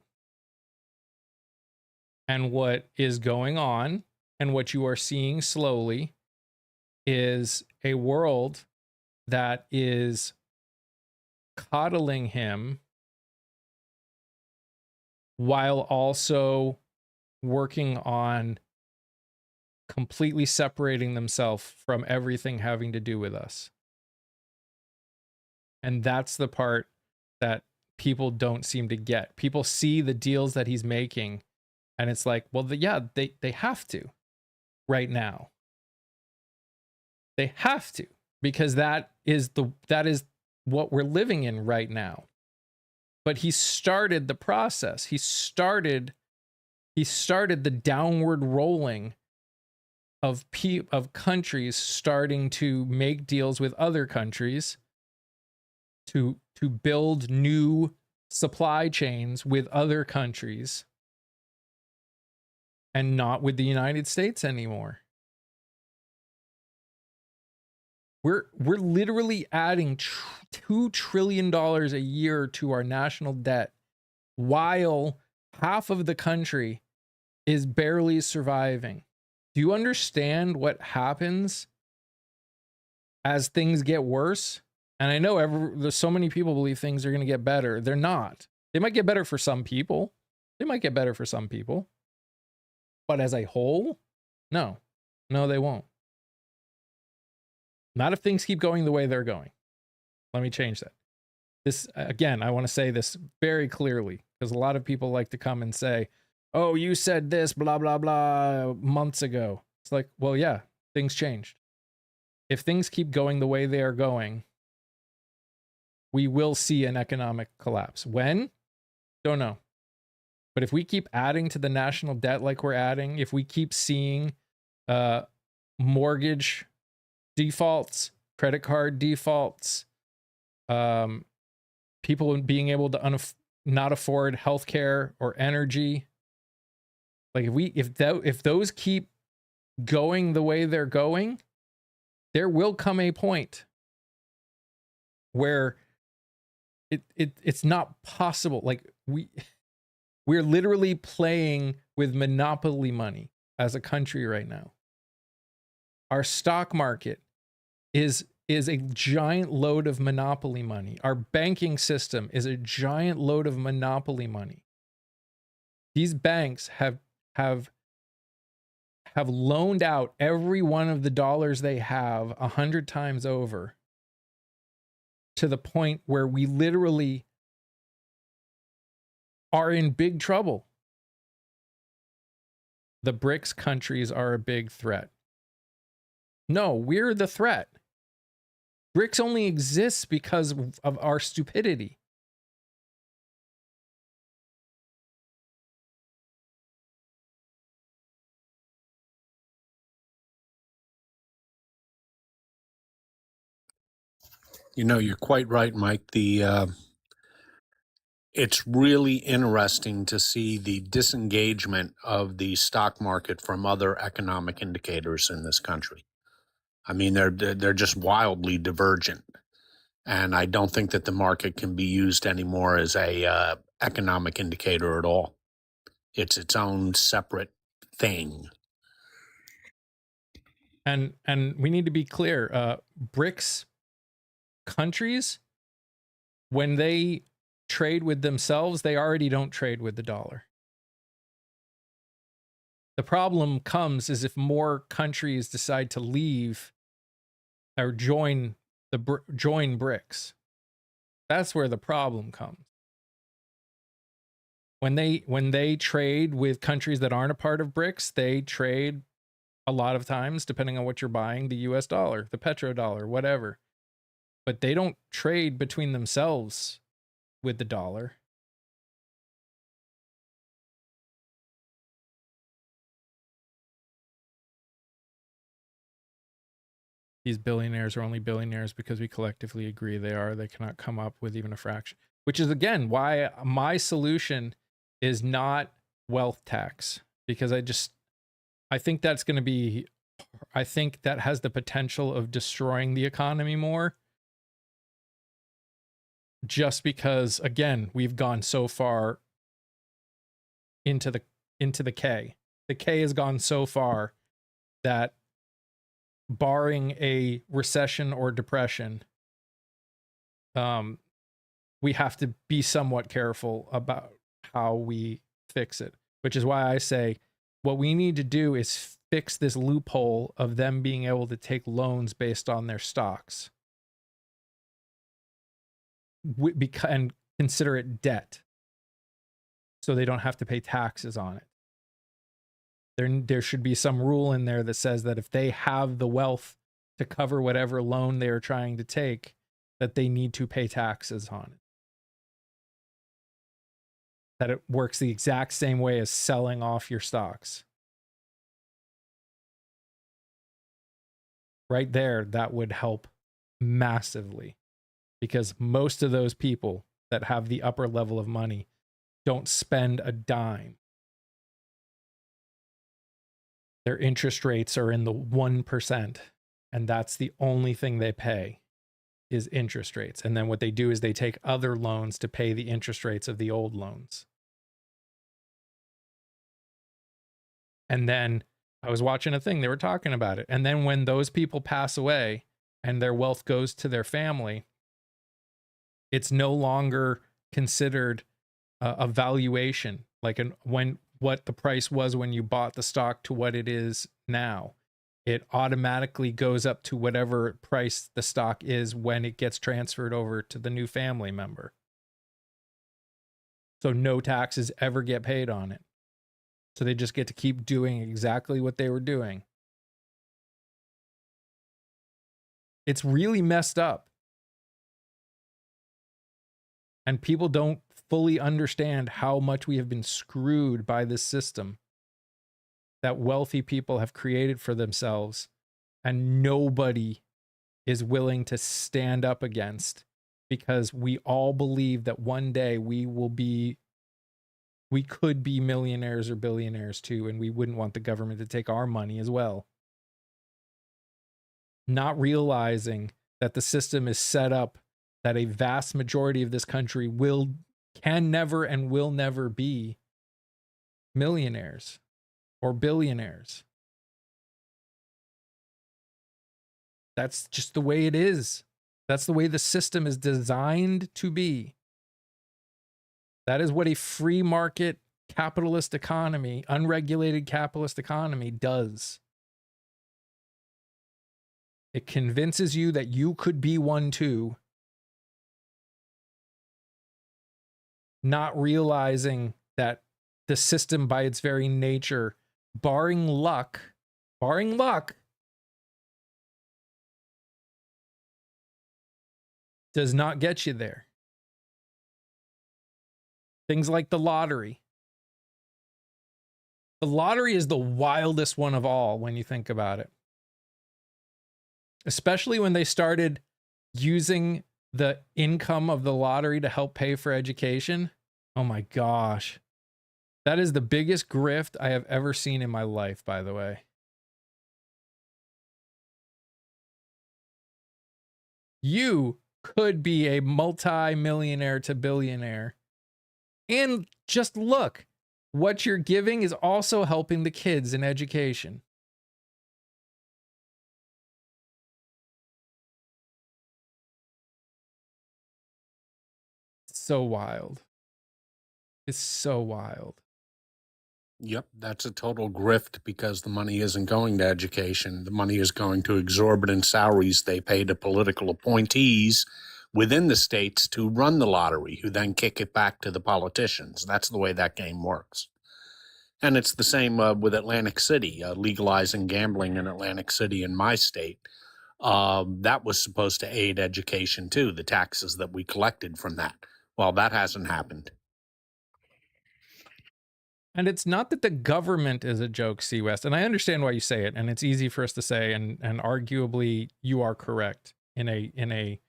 And what is going on and what you are seeing slowly is a world that is coddling him while also working on completely separating themselves from everything having to do with us. And that's the part that people don't seem to get. People see the deals that he's making, and it's like, well, they have to right now. They have to, because that is what we're living in right now. But he started the process. He started the downward rolling of countries starting to make deals with other countries to build new supply chains with other countries, and not with the United States anymore. We're literally adding $2 trillion a year to our national debt, while half of the country is barely surviving. Do you understand what happens as things get worse? And I know there's so many people believe things are going to get better. They're not. They might get better for some people. But as a whole, no, they won't. Not if things keep going the way they're going. Let me change that. This, again, I want to say this very clearly, because a lot of people like to come and say, oh, you said this, blah, blah, blah, months ago. It's like, well, yeah, things changed. If things keep going the way they are going, we will see an economic collapse. When? Don't know. But if we keep adding to the national debt like we're adding, if we keep seeing mortgage defaults, credit card defaults, people being able to not afford healthcare or energy, like if those keep going the way they're going, There will come a point where it's not possible. Like we're literally playing with monopoly money as a country right now. Our stock market is a giant load of monopoly money. Our banking system is a giant load of monopoly money. These banks have loaned out every one of the dollars they have 100 times over, to the point where we literally are in big trouble. The BRICS countries are a big threat. No, we're the threat. BRICS only exists because of our stupidity. You know, you're quite right, Mike. It's really interesting to see the disengagement of the stock market from other economic indicators in this country. I mean, they're just wildly divergent, and I don't think that the market can be used anymore as a economic indicator at all. It's its own separate thing. And we need to be clear. BRICS countries, when they trade with themselves, they already don't trade with the dollar. The problem comes is if more countries decide to leave or join BRICS. That's where the problem comes. When they trade with countries that aren't a part of BRICS, they trade a lot of times, depending on what you're buying, the US dollar, the petrodollar, whatever. But they don't trade between themselves with the dollar. These billionaires are only billionaires because we collectively agree they are. They cannot come up with even a fraction. Which is, again, why my solution is not wealth tax. Because I think that's going to be, I think that has the potential of destroying the economy more. Just because, again, we've gone so far into the K. The K has gone so far that, barring a recession or depression, we have to be somewhat careful about how we fix it. Which is why I say what we need to do is fix this loophole of them being able to take loans based on their stocks. And consider it debt, so they don't have to pay taxes on it. There should be some rule in there that says that if they have the wealth to cover whatever loan they are trying to take, that they need to pay taxes on it. That it works the exact same way as selling off your stocks. Right there, that would help massively. Because most of those people that have the upper level of money don't spend a dime. Their interest rates are in the 1%, and that's the only thing they pay is interest rates. And then what they do is they take other loans to pay the interest rates of the old loans. And then I was watching a thing, they were talking about it. And then when those people pass away and their wealth goes to their family, it's no longer considered a valuation, like what the price was when you bought the stock to what it is now. It automatically goes up to whatever price the stock is when it gets transferred over to the new family member. So no taxes ever get paid on it. So they just get to keep doing exactly what they were doing. It's really messed up. And people don't fully understand how much we have been screwed by this system that wealthy people have created for themselves, and nobody is willing to stand up against, because we all believe that one day we could be millionaires or billionaires too, and we wouldn't want the government to take our money as well. not realizing that the system is set up that a vast majority of this country can never and will never be millionaires or billionaires. That's just the way it is. That's the way the system is designed to be. That is what a free market capitalist economy, unregulated capitalist economy does. It convinces you that you could be one too, not realizing that the system by its very nature, barring luck, does not get you there. Things like the lottery. The lottery is the wildest one of all when you think about it. Especially when they started using the income of the lottery to help pay for education. Oh my gosh. That is the biggest grift I have ever seen in my life, by the way. You could be a multi-millionaire to billionaire. And just look, what you're giving is also helping the kids in education. So wild. It's so wild. Yep, that's a total grift because the money isn't going to education. The money is going to exorbitant salaries they pay to political appointees within the states to run the lottery, who then kick it back to the politicians. That's the way that game works. And it's the same with Atlantic City, legalizing gambling in Atlantic City in my state. That was supposed to aid education too, the taxes that we collected from that. Well, that hasn't happened. And it's not that the government is a joke, C-West, and I understand why you say it, and it's easy for us to say, and arguably you are correct in a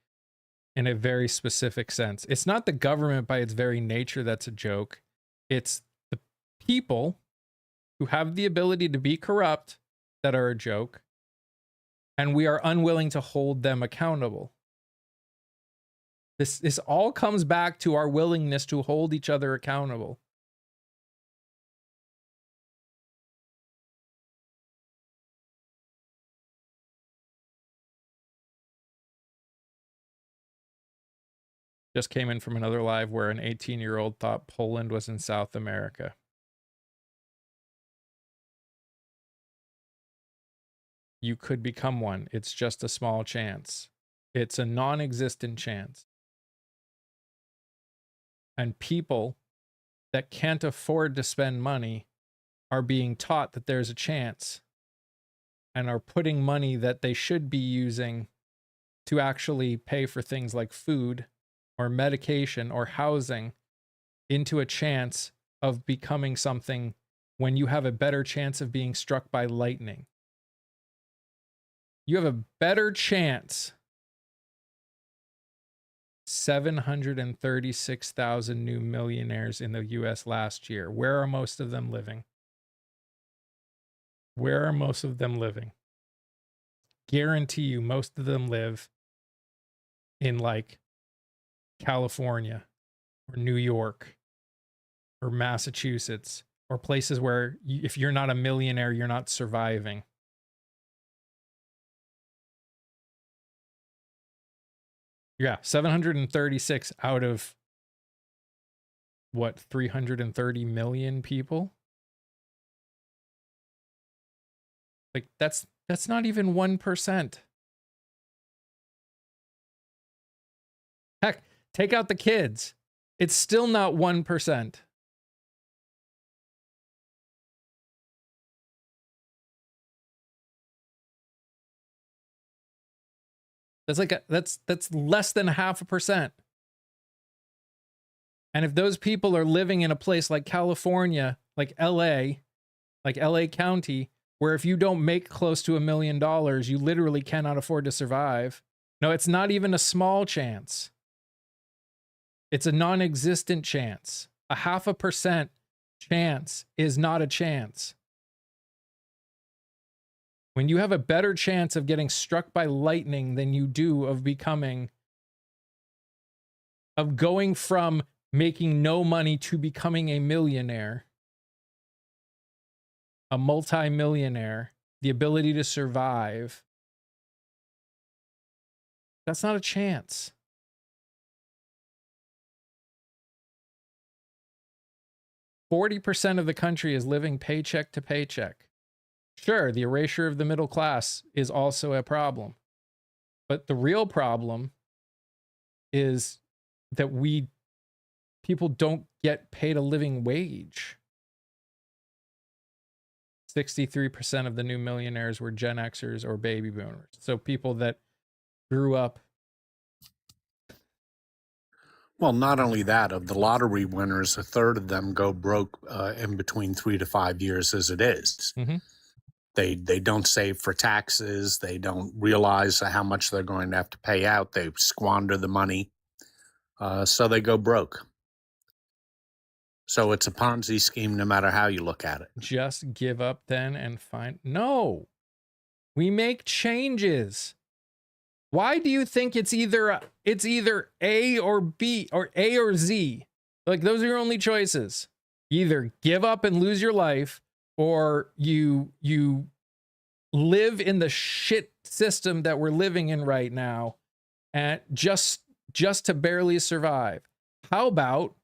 very specific sense. It's not the government by its very nature that's a joke. It's the people who have the ability to be corrupt that are a joke, and we are unwilling to hold them accountable. This all comes back to our willingness to hold each other accountable. Just came in from another live where an 18-year-old thought Poland was in South America. You could become one. It's just a small chance. It's a non-existent chance. And people that can't afford to spend money are being taught that there's a chance and are putting money that they should be using to actually pay for things like food or medication or housing into a chance of becoming something when you have a better chance of being struck by lightning. You have a better chance. 736,000 new millionaires in the US last year. Where are most of them living? Where are most of them living? Guarantee you most of them live in like California or New York or Massachusetts or places where if you're not a millionaire, you're not surviving. Yeah, 736 out of what, 330 million people? Like that's not even 1%. Heck, take out the kids. It's still not 1%. That's like that's less than 0.5%. And if those people are living in a place like California, like LA County, where if you don't make close to $1 million, you literally cannot afford to survive. No, it's not even a small chance. It's a non-existent chance. 0.5% chance is not a chance. When you have a better chance of getting struck by lightning than you do of going from making no money to becoming a millionaire, a multi-millionaire, the ability to survive, that's not a chance. %40 of the country is living paycheck to paycheck. Sure, the erasure of the middle class is also a problem. But the real problem is that people don't get paid a living wage. 63% of the new millionaires were Gen Xers or baby boomers. So people that grew up. Well, not only that, of the lottery winners, a third of them go broke in between 3 to 5 years as it is. Mhm. They don't save for taxes. They don't realize how much they're going to have to pay out. They squander the money. So they go broke. So it's a Ponzi scheme no matter how you look at it. Just give up then and find. No, we make changes. Why do you think it's either A or B or A or Z? Like, those are your only choices. Either give up and lose your life, or you live in the shit system that we're living in right now and just to barely survive. How about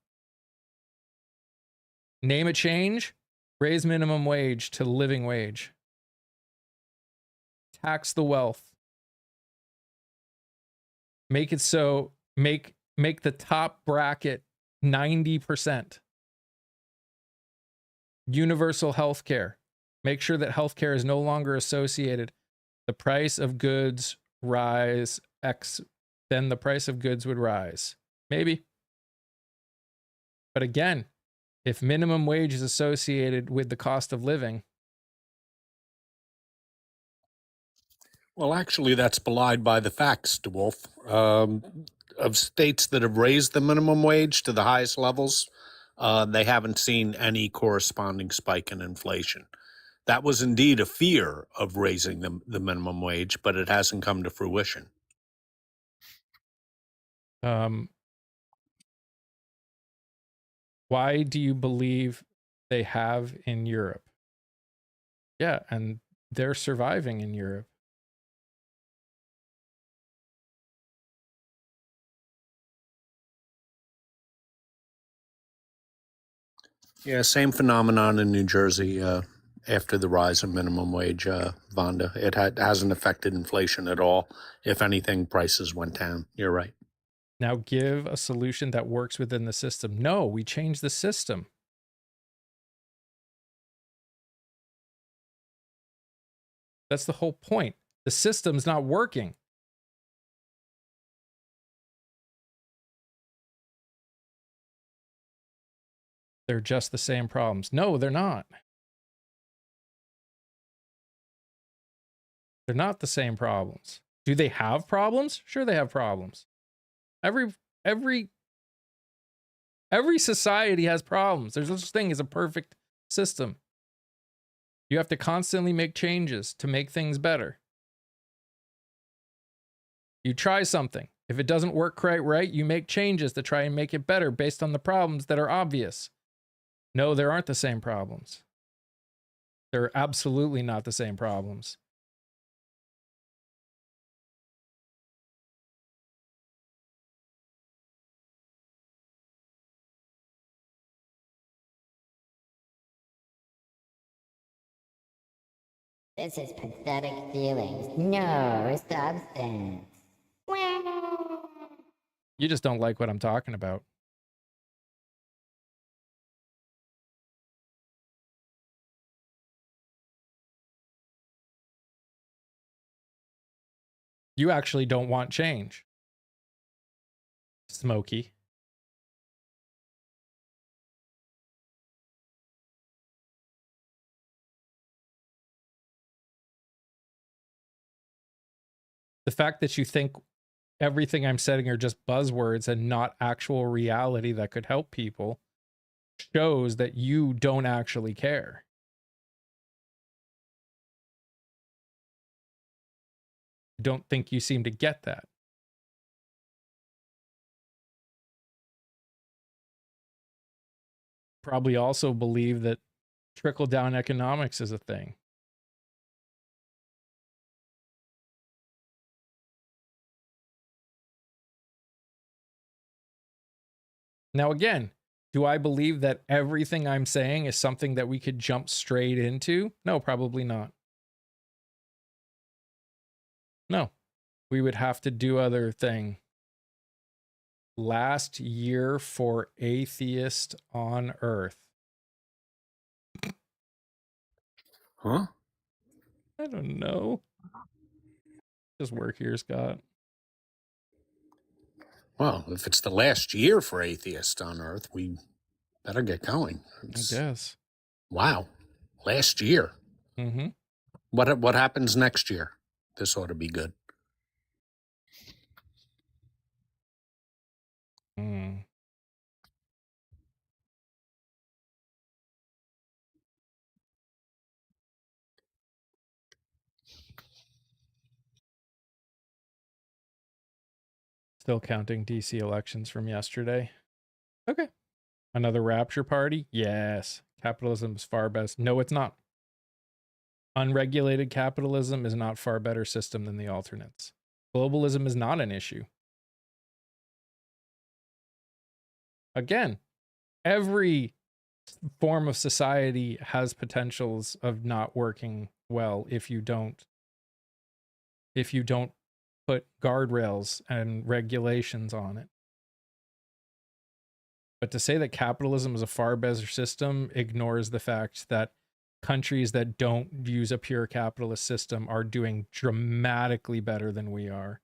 name a change, raise minimum wage to living wage, tax the wealth, make it so, make the top bracket 90%. Universal health care. Make sure that health care is no longer associated. The price of goods rise X, then the price of goods would rise. Maybe. But again, if minimum wage is associated with the cost of living. Well, actually, that's belied by the facts, DeWolf. Of states that have raised the minimum wage to the highest levels, they haven't seen any corresponding spike in inflation. That was indeed a fear of raising the minimum wage, but it hasn't come to fruition. Why do you believe they have in Europe? Yeah, and they're surviving in Europe. Yeah, same phenomenon in New Jersey after the rise of minimum wage, Vonda. It hasn't affected inflation at all. If anything, prices went down. You're right. Now give a solution that works within the system. No, we changed the system. That's the whole point. The system's not working. They're just the same problems. No, they're not. They're not the same problems. Do they have problems? Sure, they have problems. Every society has problems. There's no such thing as a perfect system. You have to constantly make changes to make things better. You try something. If it doesn't work quite right, you make changes to try and make it better based on the problems that are obvious. No, there aren't the same problems. They're absolutely not the same problems. This is pathetic feelings. No substance. You just don't like what I'm talking about. You actually don't want change. Smokey. The fact that you think everything I'm saying are just buzzwords and not actual reality that could help people shows that you don't actually care. Don't think you seem to get that. Probably also believe that trickle down economics is a thing. Now, again, do I believe that everything I'm saying is something that we could jump straight into? No, probably not. No, we would have to do other thing. Last year for atheist on Earth. Huh? I don't know. Just work here, Scott. Well, if it's the last year for atheists on Earth, we better get going. I guess. Wow. Last year. Mm-hmm. What happens next year? This ought to be good. Mm. Still counting DC elections from yesterday. Okay. Another rapture party? Yes. Capitalism is far best. No, it's not. Unregulated capitalism is not far better system than the alternates. Globalism is not an issue. Again, every form of society has potentials of not working well if you don't put guardrails and regulations on it. But to say that capitalism is a far better system ignores the fact that countries that don't use a pure capitalist system are doing dramatically better than we are.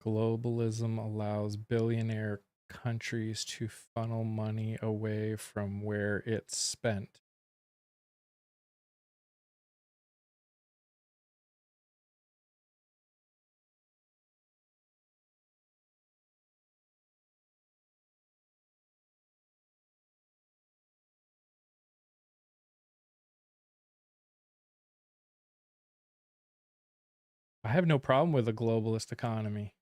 Globalism allows billionaire countries to funnel money away from where it's spent. I have no problem with a globalist economy.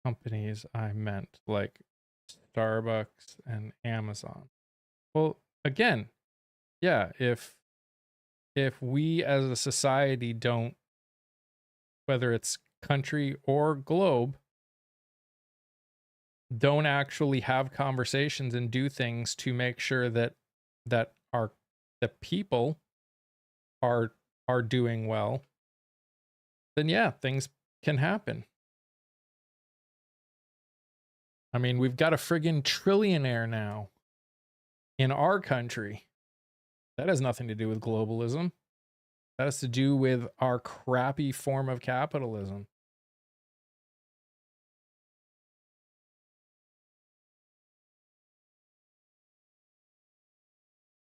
Companies I meant like Starbucks and Amazon. Well, again, yeah, if we as a society don't, whether it's country or globe, don't actually have conversations and do things to make sure that the people are doing well, then yeah, things can happen. I mean, we've got a friggin' trillionaire now in our country. That has nothing to do with globalism. That has to do with our crappy form of capitalism.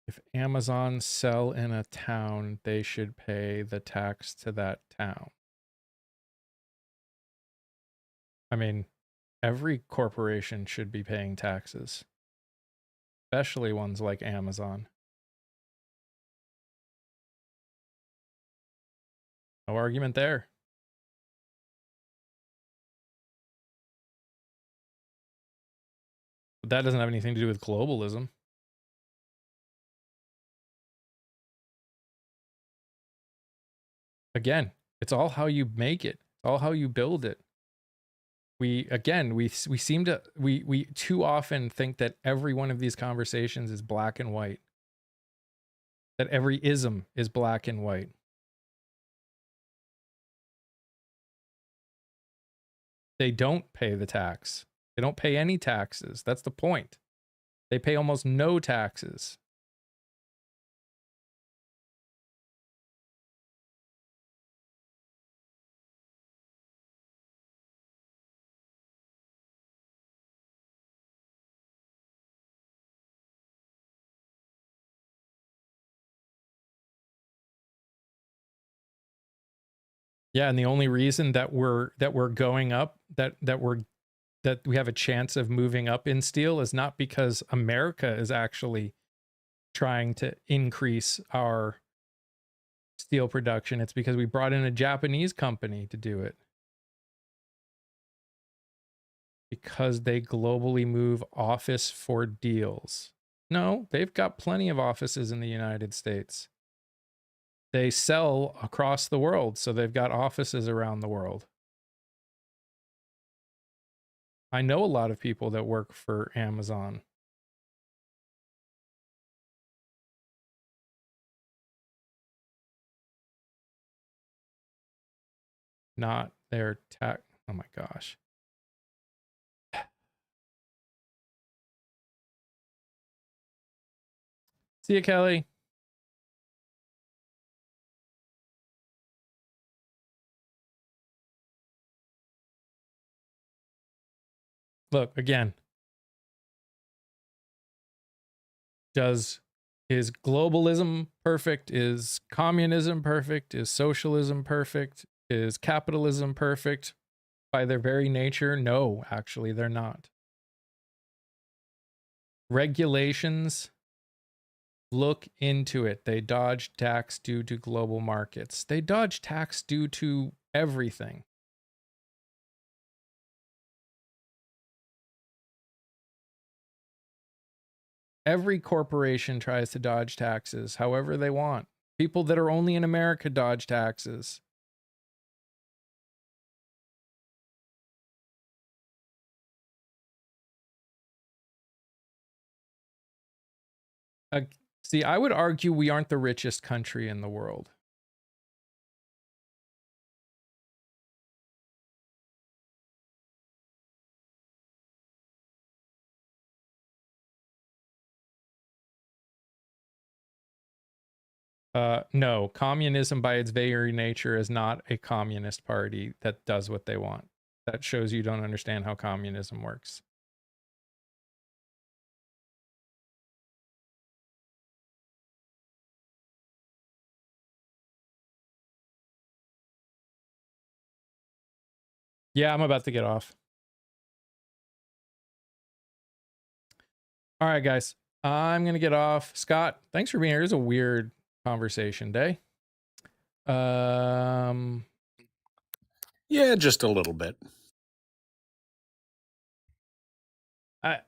If Amazon sell in a town, they should pay the tax to that town. I mean, every corporation should be paying taxes, especially ones like Amazon. No argument there. But that doesn't have anything to do with globalism. Again, it's all how you make it. It's all how you build it. We seem to we too often think that every one of these conversations is black and white. that every ism is black and white. They don't pay the tax. They don't pay any taxes. That's the point. They pay almost no taxes. Yeah, and the only reason that we're going up, that we have a chance of moving up in steel is not because America is actually trying to increase our steel production. It's because we brought in a Japanese company to do it. Because they globally move office for deals. No, they've got plenty of offices in the United States. They sell across the world, so they've got offices around the world. I know a lot of people that work for Amazon. Not their tax. Oh my gosh. See you, Kelly. Look, again. Is globalism perfect? Is communism perfect? Is socialism perfect? Is capitalism perfect? By their very nature, no, actually, they're not. Regulations, look into it. They dodge tax due to global markets. They dodge tax due to everything. Every corporation tries to dodge taxes however they want. People that are only in America dodge taxes. See, I would argue we aren't the richest country in the world. No, communism by its very nature is not a communist party that does what they want. That shows you don't understand how communism works. Yeah, I'm about to get off. All right, guys. I'm going to get off. Scott, thanks for being here. It was a weird conversation day. Yeah, just a little bit.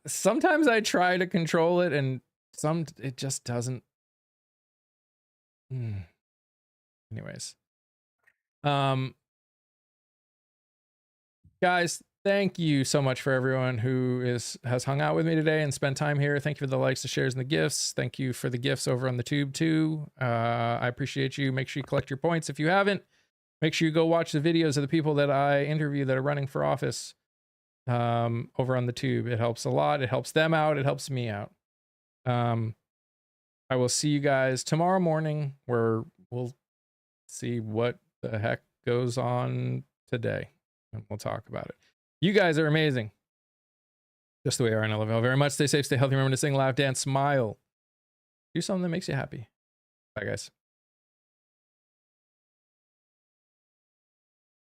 Sometimes I try to control it and it just doesn't. Anyways. Guys, thank you so much for everyone who has hung out with me today and spent time here. Thank you for the likes, the shares, and the gifts. Thank you for the gifts over on the tube too. I appreciate you. Make sure you collect your points if you haven't. Make sure you go watch the videos of the people that I interview that are running for office over on the tube. It helps a lot. It helps them out. It helps me out. I will see you guys tomorrow morning where we'll see what the heck goes on today. And we'll talk about it. You guys are amazing. Just the way you are, and I love you all very much. Stay safe, stay healthy. Remember to sing, laugh, dance, smile. Do something that makes you happy. Bye, guys.